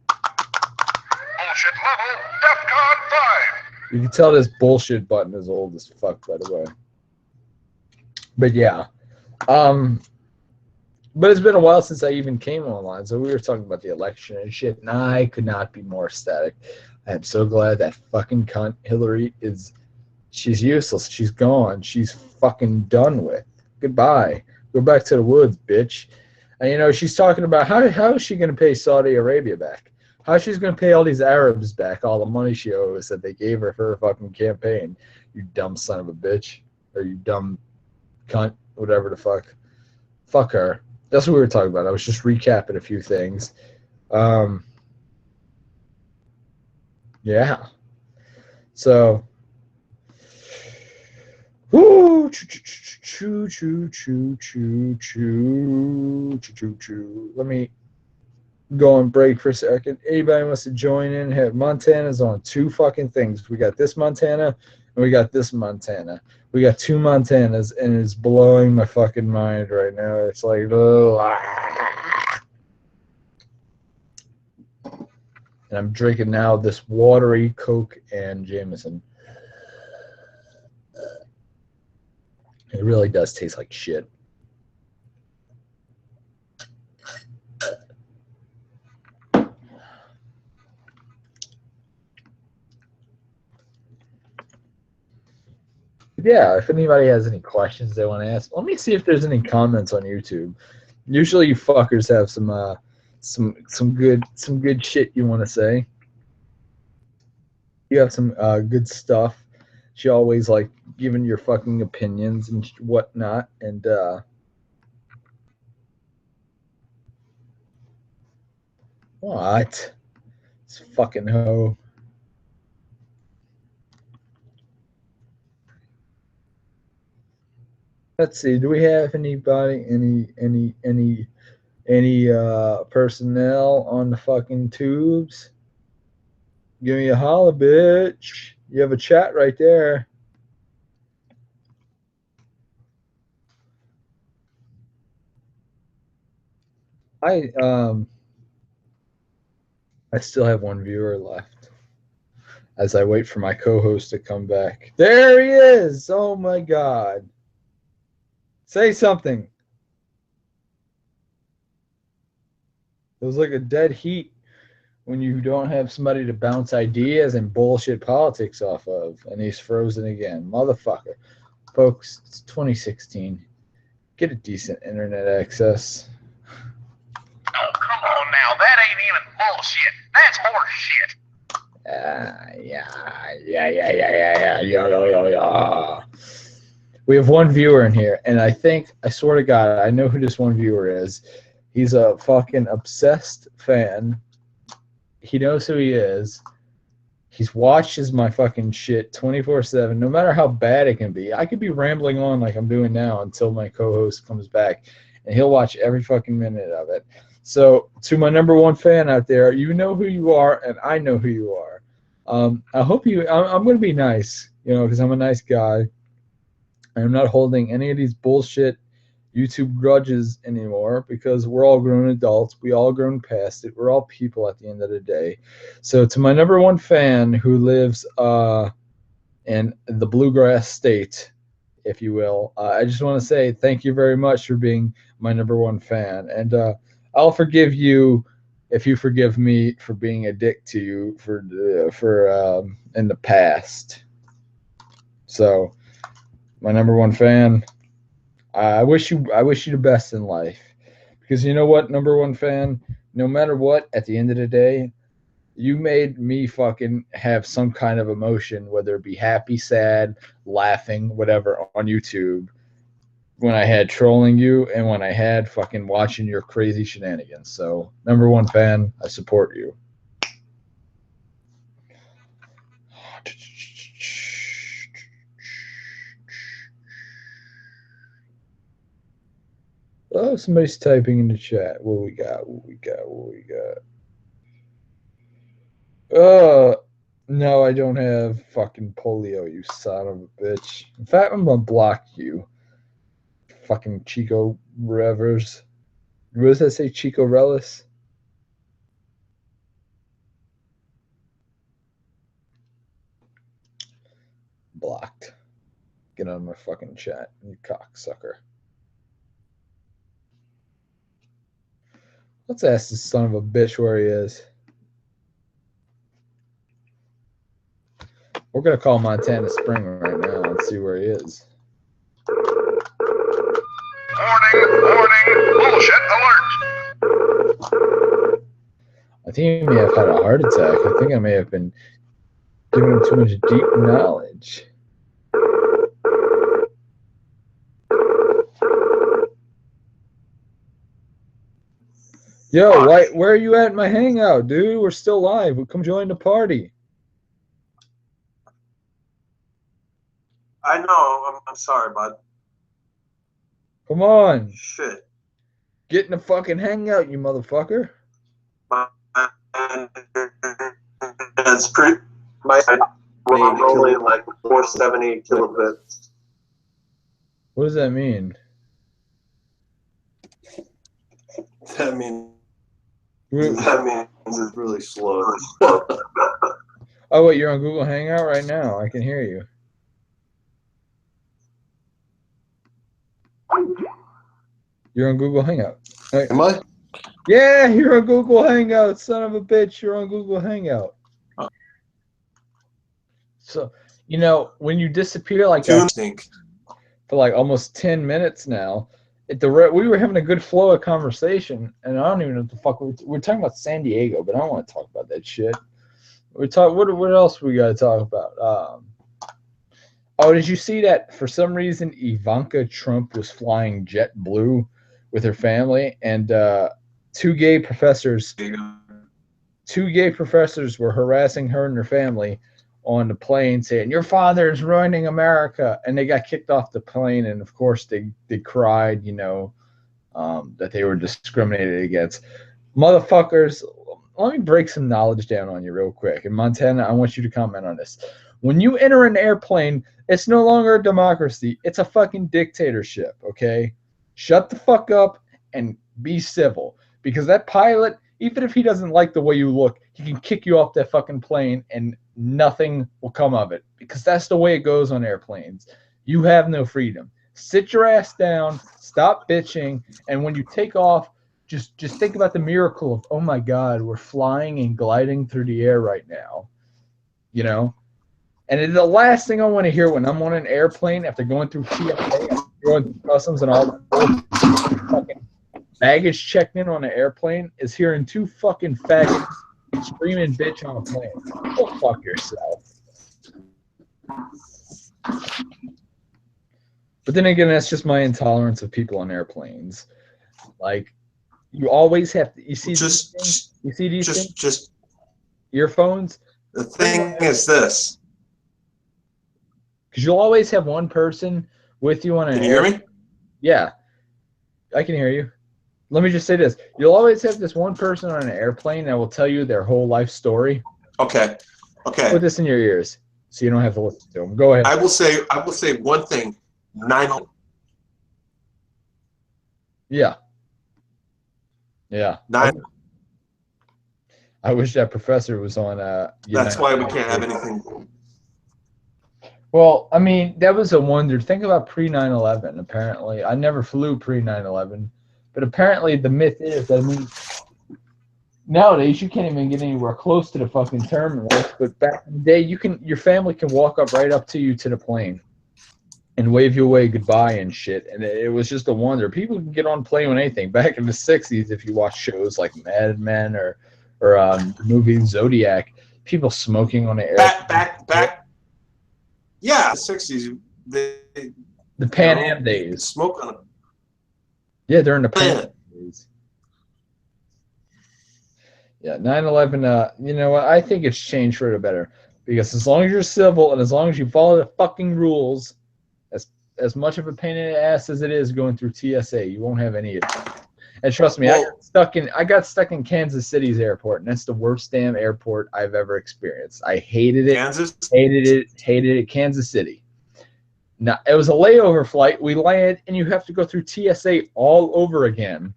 Bullshit level, DEFCON 5. You can tell this bullshit button is old as fuck, by the way. But yeah. But it's been a while since I even came online, so we were talking about the election and shit, and I could not be more ecstatic. I am so glad that fucking cunt Hillary she's useless. She's gone. She's fucking done with. Goodbye. Go back to the woods, bitch. And, you know, she's talking about how is she going to pay Saudi Arabia back? How she's going to pay all these Arabs back all the money she owes that they gave her for her fucking campaign. You dumb son of a bitch. Or you dumb cunt. Whatever the fuck. Fuck her. That's what we were talking about. I was just recapping a few things. Yeah. So, whoo, choo. Let me go on break for a second. Anybody wants to join in? Hey, Montana's on two fucking things. We got this Montana and we got this Montana. We got two Montanas, and it's blowing my fucking mind right now. It's like, and I'm drinking now this watery Coke and Jameson. It really does taste like shit. Yeah, if anybody has any questions they want to ask, let me see if there's any comments on YouTube. Usually, you fuckers have some good shit you want to say. You have some good stuff. She always like giving your fucking opinions and whatnot, and what? This fucking hoe. Let's see. Do we have anybody? Any personnel on the fucking tubes? Give me a holla, bitch. You have a chat right there. I still have one viewer left as I wait for my co-host to come back. There he is. Oh my god. Say something. It was like a dead heat when you don't have somebody to bounce ideas and bullshit politics off of, and he's frozen again. Motherfucker. Folks, it's 2016. Get a decent internet access. Oh, come on now. That ain't even bullshit. That's horse shit. Yeah. We have one viewer in here, and I swear to God, I know who this one viewer is. He's a fucking obsessed fan. He knows who he is. He's watches my fucking shit 24/7, no matter how bad it can be. I could be rambling on like I'm doing now until my co-host comes back, and he'll watch every fucking minute of it. So, to my number one fan out there, you know who you are, and I know who you are. I hope you. I'm going to be nice, because I'm a nice guy. I'm not holding any of these bullshit YouTube grudges anymore because we're all grown adults. We all grown past it. We're all people at the end of the day. So to my number one fan who lives in the bluegrass state, if you will, I just want to say thank you very much for being my number one fan. And I'll forgive you if you forgive me for being a dick to you for in the past. So my number one fan, I wish you the best in life, because you know what, number one fan, no matter what, at the end of the day, you made me fucking have some kind of emotion, whether it be happy, sad, laughing, whatever, on YouTube, when I had trolling you and when I had fucking watching your crazy shenanigans. So number one fan, I support you. Oh, somebody's typing in the chat. What we got? No, I don't have fucking polio, you son of a bitch. In fact, I'm gonna block you. Fucking Chico Revers. What does that say, Chico Relis? Blocked. Get on my fucking chat, you cocksucker. Let's ask this son of a bitch where he is. We're going to call Montana Spring right now and see where he is. Warning, bullshit alert. I think he may have had a heart attack. I think I may have been giving him too much deep knowledge. Yo, where are you at in my hangout, dude? We're still live. Come join the party. I know. I'm sorry, bud. Come on. Shit. Get in the fucking hangout, you motherfucker. It's pretty. My rolling like 470 kilobits. What does that mean? That means Wh- it's really slow. Oh, wait, you're on Google Hangout right now. I can hear you. You're on Google Hangout. Right. Am I? Yeah, you're on Google Hangout, son of a bitch. You're on Google Hangout. So, you know, when you disappear like that for like almost 10 minutes now, we were having a good flow of conversation, and I don't even know what the fuck we're talking about San Diego, but I don't want to talk about that shit. What else we got to talk about? Oh, did you see that for some reason Ivanka Trump was flying JetBlue with her family, and two gay professors were harassing her and her family on the plane, saying your father is ruining America, and they got kicked off the plane, and of course they cried, you know, that they were discriminated against. Motherfuckers, let me break some knowledge down on you real quick. In Montana, I want you to comment on this. When you enter an airplane, it's no longer a democracy. It's a fucking dictatorship, okay? Shut the fuck up and be civil. Because that pilot, even if he doesn't like the way you look, he can kick you off that fucking plane and nothing will come of it. Because that's the way it goes on airplanes. You have no freedom. Sit your ass down, stop bitching, and when you take off, just think about the miracle of, oh my God, we're flying and gliding through the air right now. You know? And the last thing I want to hear when I'm on an airplane after going through TSA, going through customs and all the fucking baggage checked in on an airplane is hearing two fucking faggots screaming bitch on a plane. Go fuck yourself. But then again, that's just my intolerance of people on airplanes. Like, you always have to, you see these things? Just Earphones? the thing is this. Because you'll always have one person with you on an Can you hear me? Yeah, I can hear you. Let me just say this. You'll always have this one person on an airplane that will tell you their whole life story. Okay. Put this in your ears so you don't have to listen to them. Go ahead. I will say one thing. 9/11. Yeah. I wish that professor was on. That's why we can't have anything. Well, I mean, that was a wonder. Think about pre 9/11. Apparently, I never flew pre 9/11, but apparently the myth is, I mean, nowadays you can't even get anywhere close to the fucking terminals. But back in the day, your family can walk up right up to you to the plane and wave you away goodbye and shit. And it was just a wonder. People can get on plane with anything. Back in the 60s, if you watch shows like Mad Men or the movie Zodiac, people smoking on the air. Back. Yeah, the 60s. The Pan Am days. Smoke on it. Yeah, during the Pan Am days. Yeah, 9/11, you know what? I think it's changed for the better. Because as long as you're civil and as long as you follow the fucking rules, as much of a pain in the ass as it is going through TSA, you won't have any of it. And trust me, I got stuck in Kansas City's airport, and that's the worst damn airport I've ever experienced. I hated it. Hated it. Kansas City. Now, it was a layover flight. We land, and you have to go through TSA all over again.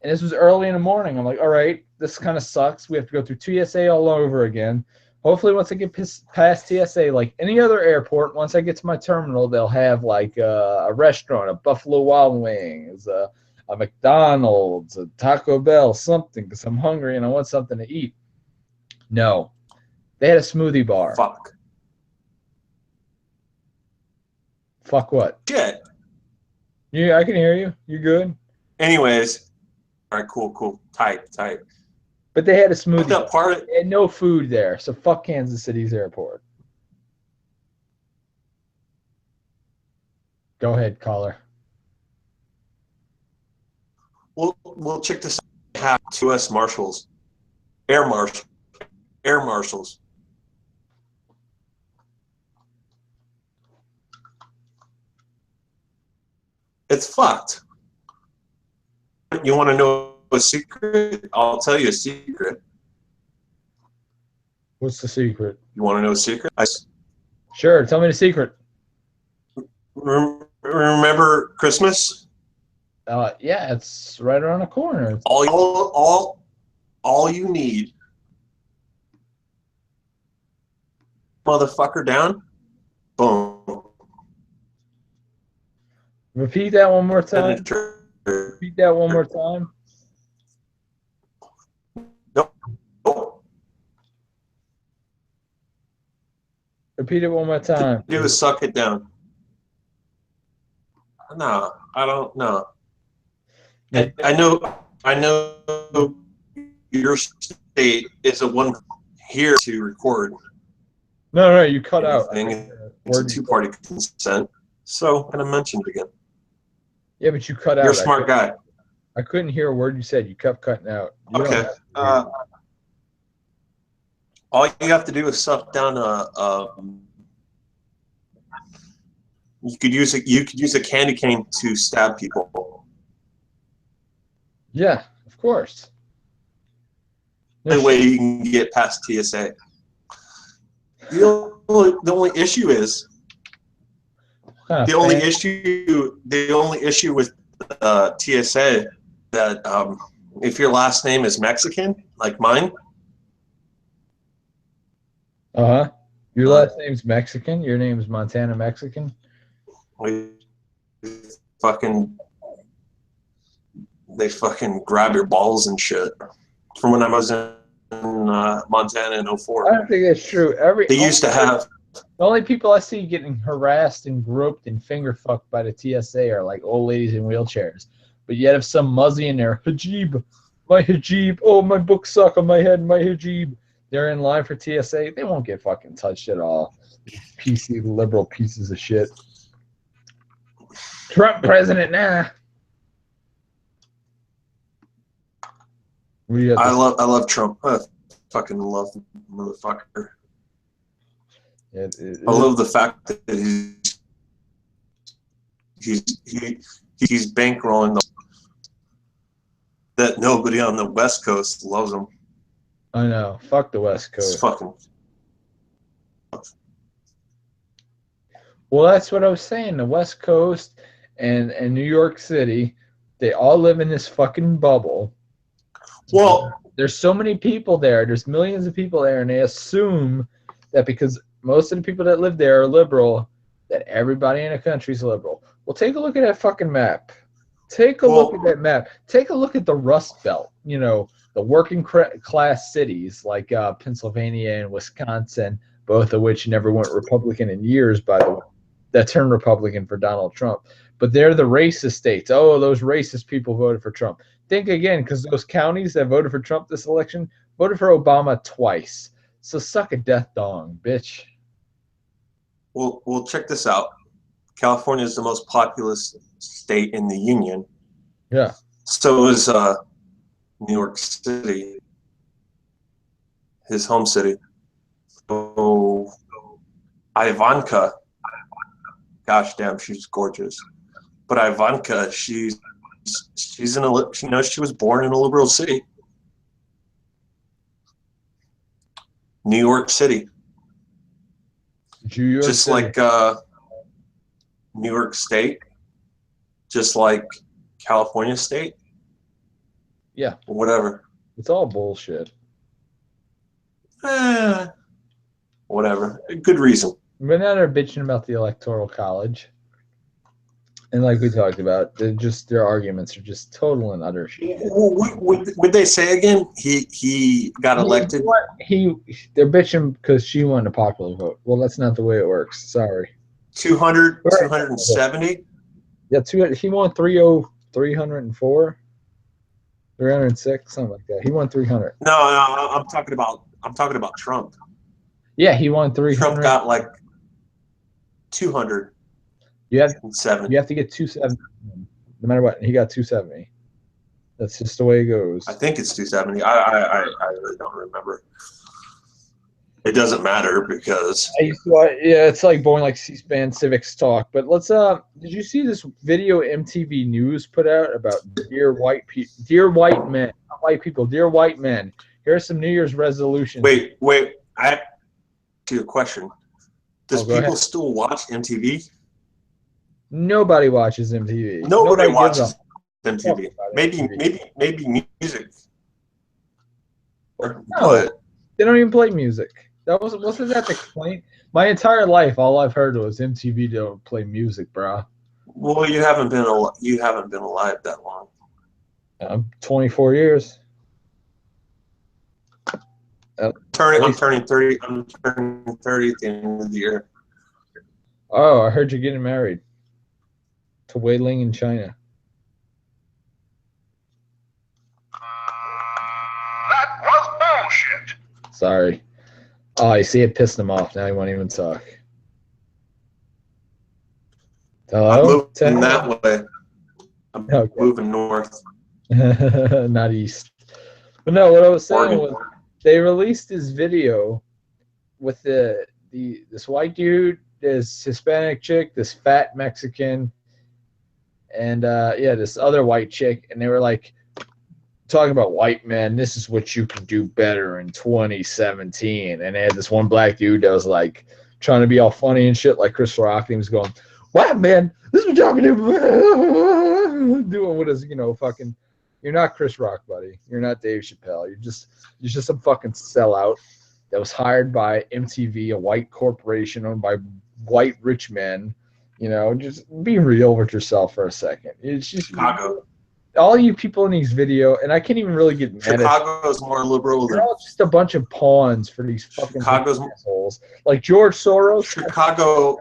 And this was early in the morning. I'm like, all right, this kind of sucks. We have to go through TSA all over again. Hopefully, once I get past TSA, like any other airport, once I get to my terminal, they'll have like a restaurant, a Buffalo Wild Wings, a McDonald's, a Taco Bell, something, because I'm hungry and I want something to eat. No. They had a smoothie bar. Fuck what? Shit. Yeah, I can hear you. You good? Anyways. All right, cool. Tight. But they had a smoothie bar. Part They had no food there, so fuck Kansas City's airport. Go ahead, caller. We'll check this out. have 2 U.S. Marshals, air marshals. It's fucked. You want to know a secret? I'll tell you a secret. What's the secret? You want to know a secret? Sure, tell me the secret. Remember Christmas? Yeah, it's right around the corner. All you need, motherfucker, down. Boom. Repeat that one more time. Repeat that one more time. Nope. Repeat it one more time. Do is suck it down. No, I don't know. I know your state is a one here to record. No, you cut out. It's a 2-party consent. So I'm gonna mention it again. Yeah, but you cut out. You're a smart guy. I couldn't hear a word you said. You kept cutting out. Okay. All you have to do is suck down you could use a candy cane to stab people. Yeah, of course. The way you can get past TSA. The only issue is the only issue with TSA that if your last name is Mexican, like mine. Your last name's Mexican. Your name's Montana Mexican. They fucking grab your balls and shit. From when I was in Montana in 04. I don't think that's true. They used to have. The only people I see getting harassed and groped and finger fucked by the TSA are like old ladies in wheelchairs. But yet if some muzzy in there, hijab, my hijab, oh my books suck on my head, my hijab, they're in line for TSA, they won't get fucking touched at all. PC liberal pieces of shit. Trump president now. I love Trump. I fucking love the motherfucker. I love the fact that he's bankrolling that nobody on the West Coast loves him. I know. Fuck the West Coast. It's fucking. Well, that's what I was saying. The West Coast and New York City, they all live in this fucking bubble. Well, there's so many people there. There's millions of people there, and they assume that because most of the people that live there are liberal, that everybody in the country is liberal. Well, take a look at that fucking map. Take a look at that map. Take a look at the Rust Belt. You know, the working class cities like Pennsylvania and Wisconsin, both of which never went Republican in years, by the way, that turned Republican for Donald Trump. But they're the racist states. Oh, those racist people voted for Trump. Think again, because those counties that voted for Trump this election voted for Obama twice. So suck a death dong, bitch. Well, check this out. California is the most populous state in the union. Yeah. So is New York City, his home city. So Ivanka, gosh damn, she's gorgeous. But Ivanka, she was born in a liberal city. New York City. Just like New York State, just like California State. Yeah. Whatever. It's all bullshit. Whatever. Good reason. But now they're bitching about the Electoral College. And like we talked about, their arguments are just total and utter shit. Would they say again? He got elected. They're bitching because she won the popular vote. Well, that's not the way it works. Sorry. 270. Yeah, he won 304, 306, something like that. He won 300. No, I'm talking about Trump. Yeah, he won 300. Trump got like 200. You have to get 270. No matter what, he got 270. That's just the way it goes. I think it's 270. I really don't remember. It doesn't matter because I used to, yeah, it's like boring like C-SPAN civics talk. But let's did you see this video MTV News put out about dear white men, not white people, dear white men. Here are some New Year's resolutions. Wait. I have a question. Does go people ahead. still watch MTV? Nobody watches MTV. Nobody gives watches a fuck MTV. about Maybe music. No, But they don't even play music. Wasn't that the complaint? My entire life, all I've heard was MTV don't play music, bro. well, you haven't been alive that long. I'm 24 years. I'm turning 30. I'm turning 30 at the end of the year. Oh, I heard you're getting married to Wei Ling in China. That was bullshit. Sorry. Oh, I see it pissed him off. Now he won't even talk. Hello? I'm moving that way. I'm Okay. moving north. Not east. But no, what I was saying Oregon. was they released this video with this white dude, this Hispanic chick, this fat Mexican, and this other white chick, and they were like talking about white men. This is what you can do better in 2017. And they had this one black dude that was like trying to be all funny and shit, like Chris Rock, and he was going, "White man, this is what y'all can do." Doing what is fucking. You're not Chris Rock, buddy. You're not Dave Chappelle. You're just some fucking sellout that was hired by MTV, a white corporation owned by white rich men. Just be real with yourself for a second. It's just Chicago. all you people in these video, and I can't even really get mad at Chicago's more liberal you're than all just a bunch of pawns for these fucking Chicago's- assholes. Like George Soros. Chicago.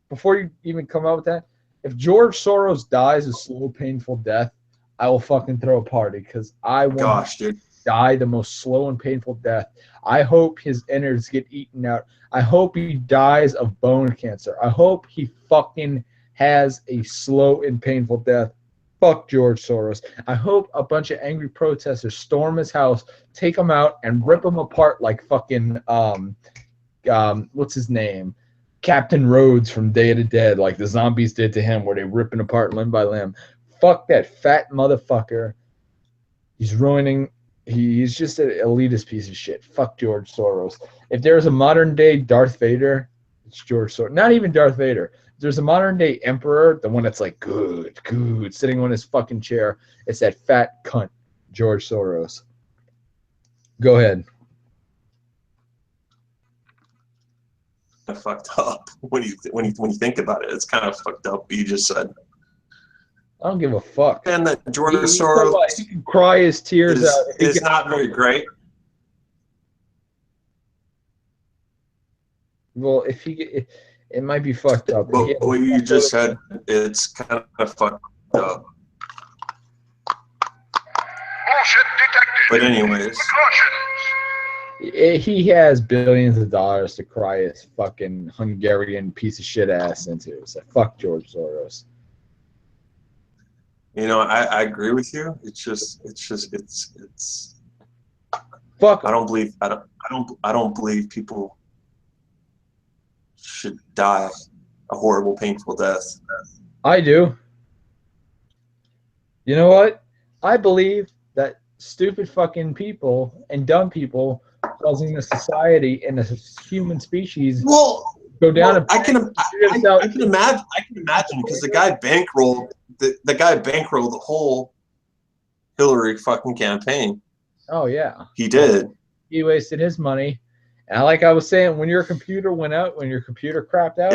Before you even come out with that, if George Soros dies a slow, painful death, I will fucking throw a party because I want Gosh, him dude. to die the most slow and painful death. I hope his innards get eaten out. I hope he dies of bone cancer. I hope he fucking has a slow and painful death. Fuck George Soros. I hope a bunch of angry protesters storm his house, take him out, and rip him apart like fucking what's his name? Captain Rhodes from Day of the Dead, like the zombies did to him, where they rip him apart limb by limb. Fuck that fat motherfucker. He's ruining. He's just an elitist piece of shit. Fuck George Soros. If there's a modern day Darth Vader, it's George Soros. Not even Darth Vader. If there's a modern day emperor, the one that's like good, sitting on his fucking chair, it's that fat cunt, George Soros. Go ahead. Fucked up when you think about it. It's kind of fucked up what you just said. I don't give a fuck. And that George He Soros can cry his tears out. is not very great. Well, it might be fucked up. But what you just said, it's kind of fucked up. Bullshit detected. But anyways, Precautions. He has billions of dollars to cry his fucking Hungarian piece of shit ass into. So fuck George Soros. I agree with you. It's Fuck. I don't believe people should die a horrible, painful death. I do. You know what? I believe that stupid fucking people and dumb people causing the society and the human species go down. I can imagine because the guy bankrolled the whole Hillary fucking campaign. Oh yeah, He did. he wasted his money. And like I was saying, when your computer went out, when your computer crapped out,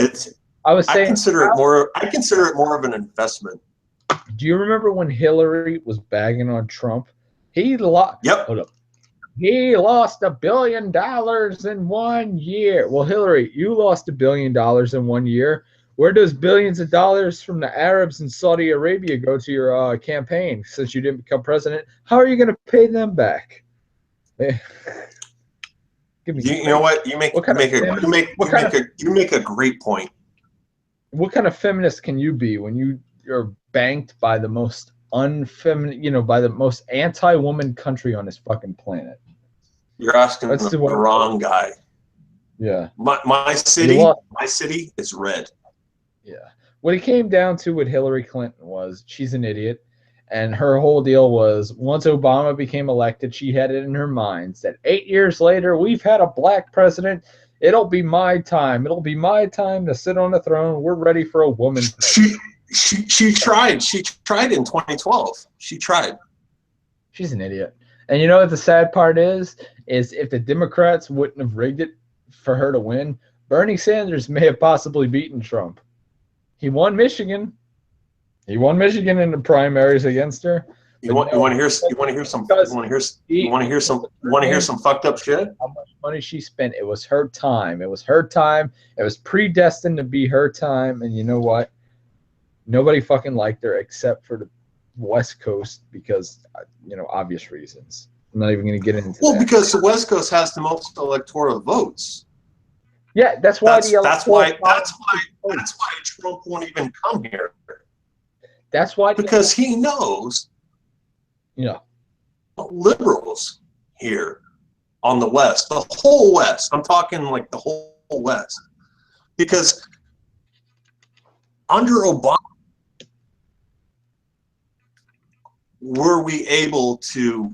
I consider it more of an investment. Do you remember when Hillary was bagging on Trump? He lost. Yep. Hold up. He lost $1 billion in 1 year. Well, Hillary, you lost $1 billion in 1 year. Where does billions of dollars from the Arabs in Saudi Arabia go to your campaign since you didn't become president? How are you going to pay them back? Give me You know what? You make a great point. What kind of feminist can you be when you're banked by the most unfeminine, by the most anti-woman country on this fucking planet. You're asking That's the the one- wrong guy. Yeah. My city, You lost. my city is red. Yeah. What it came down to with Hillary Clinton was she's an idiot. And her whole deal was once Obama became elected, she had it in her mind that 8 years later, we've had a black president. It'll be my time. It'll be my time to sit on the throne. We're ready for a woman president. She tried. She tried in 2012. She tried. She's an idiot. And you know what the sad part is if the Democrats wouldn't have rigged it for her to win, Bernie Sanders may have possibly beaten Trump. He won Michigan. He won Michigan in the primaries against her. You want to hear some fucked up shit? How much money she spent? It was her time. It was her time. It was predestined to be her time. And you know what? Nobody fucking liked her except for the West Coast because, obvious reasons. I'm not even going to get into that. Well, because the West Coast has the most electoral votes. Yeah, that's why that's why Trump won't even come here. That's why because he knows, liberals here on the West, the whole West. I'm talking like the whole West, because under Obama, were we able to?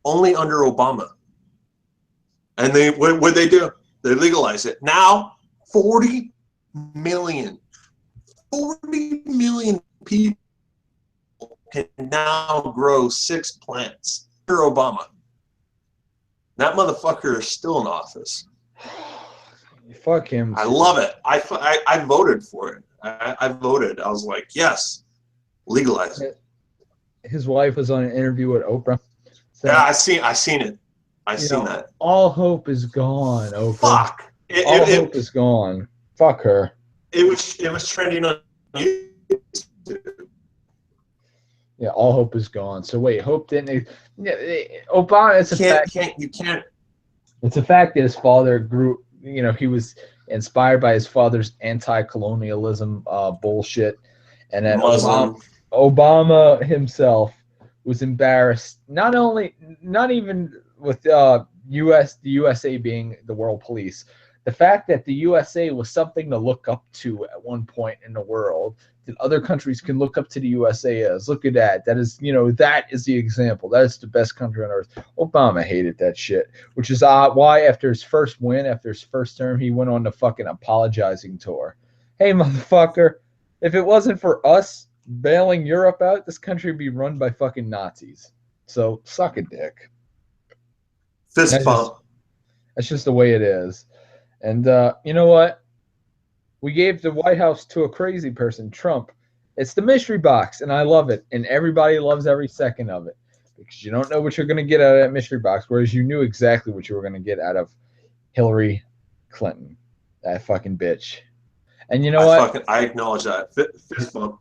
Only under Obama. And what they do? They legalize it. Now, 40 million people can now grow 6 plants under Obama. That motherfucker is still in office. Fuck him. I love it. I voted for it. I voted. I was like, yes, legalize it. His wife was on an interview with Oprah. Yeah, I seen it. I seen that. All hope is gone, Oprah. Fuck. All hope is gone. Fuck her. It was trending on YouTube. Yeah, all hope is gone. So wait, hope didn't. Yeah, Obama. It's a fact. You can't. It's a fact that his father grew. He was inspired by his father's anti-colonialism bullshit, and then Obama himself was embarrassed. Not even with the USA being the world police. The fact that the USA was something to look up to at one point in the world, that other countries can look up to the USA as. Look at that. That is, that is the example. That is the best country on earth. Obama hated that shit, which is why after his first win, after his first term, he went on the fucking apologizing tour. Hey, motherfucker, if it wasn't for us bailing Europe out, this country would be run by fucking Nazis. So suck a dick. Fist bump. That's just the way it is. And you know what? We gave the White House to a crazy person, Trump. It's the mystery box, and I love it. And everybody loves every second of it because you don't know what you're going to get out of that mystery box, whereas you knew exactly what you were going to get out of Hillary Clinton, that fucking bitch. And you know what? I acknowledge that. Fist bump.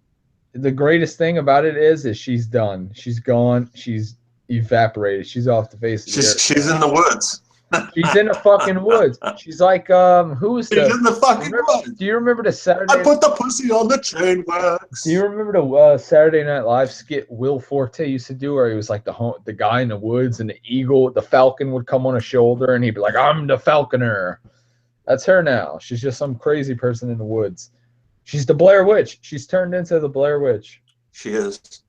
The greatest thing about it is she's done. She's gone. She's evaporated. She's off the face of the earth. She's in the woods. She's in the fucking woods. She's like, who is She's in the fucking woods. Do you remember the Saturday? I put the pussy on the chain wax. Do you remember the Saturday Night Live skit Will Forte used to do, where he was like the guy in the woods, and the falcon would come on his shoulder, and he'd be like, "I'm the falconer." That's her now. She's just some crazy person in the woods. She's the Blair Witch. She's turned into the Blair Witch. She is.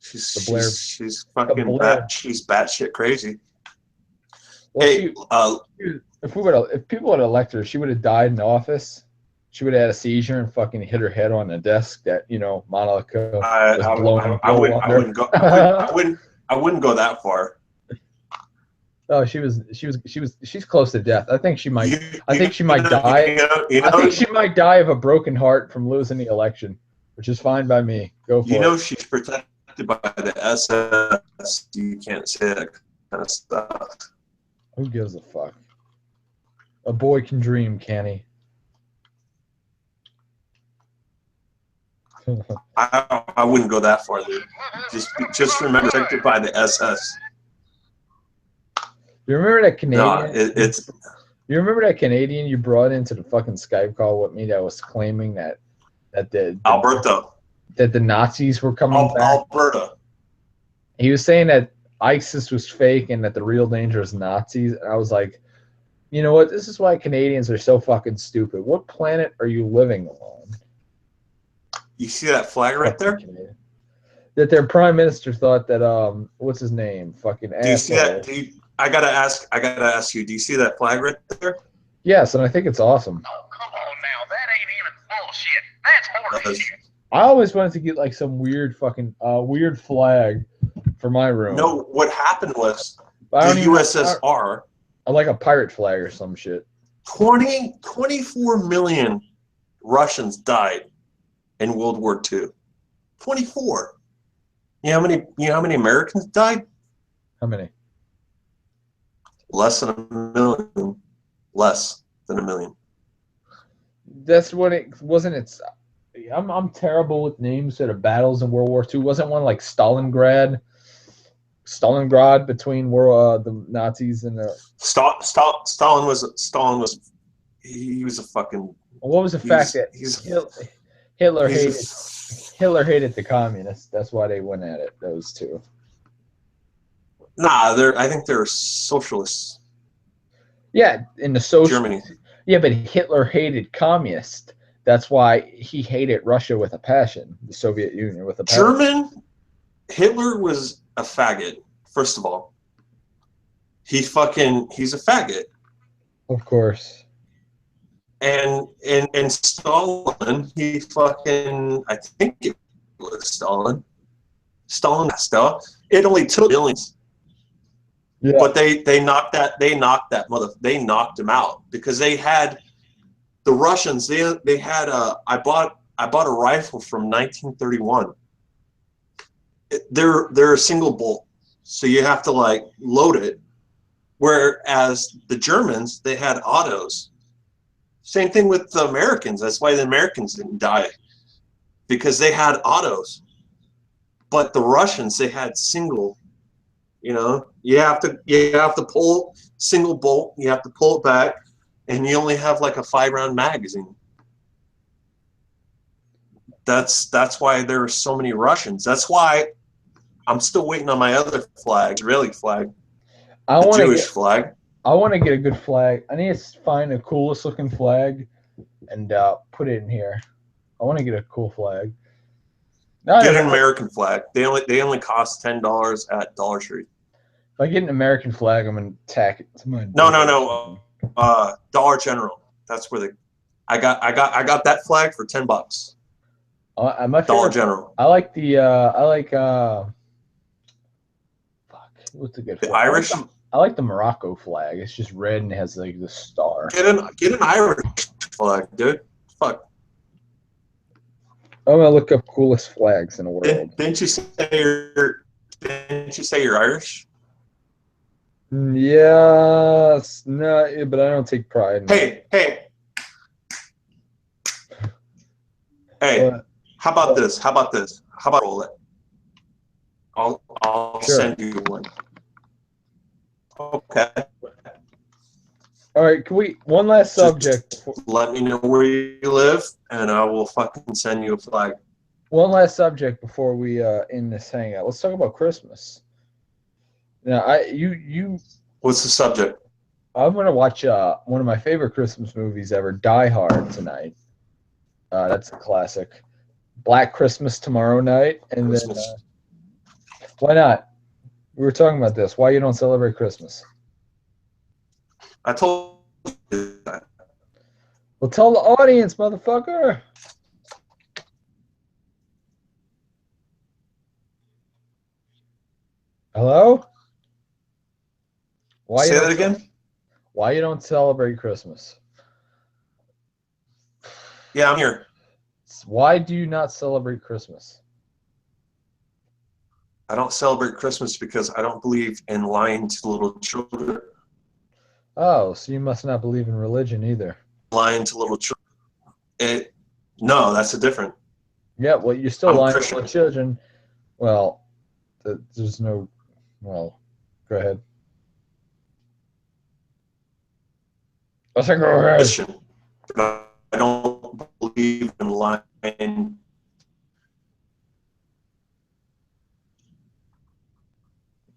She's fucking she's batshit crazy. Well, hey, if people had elected her, she would have died in office. She would have had a seizure and fucking hit her head on the desk that Monica was blowing. I wouldn't go that far. Oh, she's close to death. I think she might. I think she might die. I think she might die of a broken heart from losing the election, which is fine by me. Go for it. She's protected by the SS. You can't say that kind of stuff. Who gives a fuck? A boy can dream, can he? I wouldn't go that far, dude. Just remember, protected by the SS. You remember that Canadian? No, You remember that Canadian you brought into the fucking Skype call with me that was claiming that Alberta. that the Nazis were coming back. Alberta. He was saying that ISIS was fake and that the real danger is Nazis. And I was like, you know what? This is why Canadians are so fucking stupid. What planet are you living on? You see that flag right there? That their prime minister thought that what's his name? Fucking asshole. Do you see that? I gotta ask you. Do you see that flag right there? Yes, and I think it's awesome. Oh, come on now. That ain't even bullshit. That's horse shit. I always wanted to get like some weird fucking weird flag for my room. No, what happened was the USSR. I like a pirate flag or some shit. 24 million Russians died in World War II. 24. You know how many Americans died? How many? Less than a million. Less than a million. That's what it wasn't. It's I'm terrible with names of battles in World War II. Wasn't one like Stalingrad between the Nazis and the Stalin was he was a fucking. What was the fact that Hitler hated the communists? That's why they went at it. Those two. Nah, I think they're socialists. Yeah, in the social Germany. Yeah, but Hitler hated communists. That's why he hated Russia with a passion. The Soviet Union with a passion. Hitler was a faggot. First of all, he's a faggot. Of course. And Stalin, I think it was Stalin. It only took millions. Yeah. But they knocked him out because they had the Russians. They had I bought a rifle from 1931. They're a single bolt, so you have to like load it. Whereas the Germans, they had autos. Same thing with the Americans. That's why the Americans didn't die, because they had autos. But the Russians, they had single. You know, you have to pull single bolt. You have to pull it back, and you only have like a 5-round magazine. That's why there are so many Russians. That's why I'm still waiting on my other flag, Israeli flag, the Jewish flag. I want to get a good flag. I need to find the coolest looking flag and put it in here. I want to get a cool flag. Get an American flag. They only cost $10 at Dollar Tree. If I get an American flag, I'm gonna tack it to my. No. Dollar General. That's where I got that flag for $10. Dollar General. I like fuck. What's a good flag? The Irish. I like the Morocco flag. It's just red and it has like the star. Get an Irish flag, dude. Fuck. I'm gonna look up coolest flags in the world. Didn't you say you're Irish? Yes, no, but I don't take pride in it. Hey. How about this? How about roll it? I'll send you one. Okay. All right, can we one last subject? Let me know where you live, and I will fucking send you a flag. One last subject before we end this hangout. Let's talk about Christmas. Now, you. What's the subject? I'm gonna watch one of my favorite Christmas movies ever, Die Hard, tonight. That's a classic. Black Christmas tomorrow night, and Christmas. Then why not? We were talking about this. Why you don't celebrate Christmas? I told you that. Well, tell the audience, motherfucker. Hello? Say that again? Why you don't celebrate Christmas? Yeah, I'm here. Why do you not celebrate Christmas? I don't celebrate Christmas because I don't believe in lying to little children. Oh, so you must not believe in religion either. Lying to little children. No, that's a different. Yeah, well, you're still lying to little children. Well, there's no. Well, go ahead. I said go ahead. Christian. I don't believe in lying And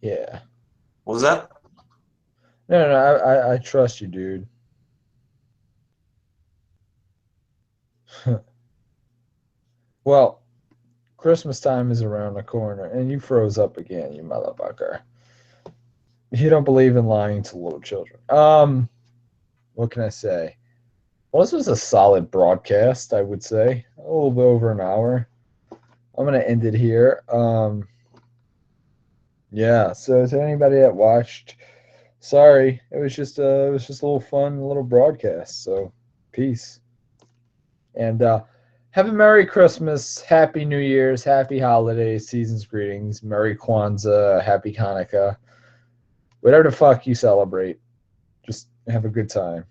Yeah. what was that? No, I trust you, dude. Well, Christmas time is around the corner, and you froze up again, you motherfucker. You don't believe in lying to little children. What can I say? Well, this was a solid broadcast, I would say. A little bit over an hour. I'm gonna end it here. Yeah. So to anybody that watched, sorry, it was just a little fun, little broadcast. So peace. And have a Merry Christmas, Happy New Year's, Happy Holidays, Season's Greetings, Merry Kwanzaa, Happy Hanukkah, whatever the fuck you celebrate. Just have a good time.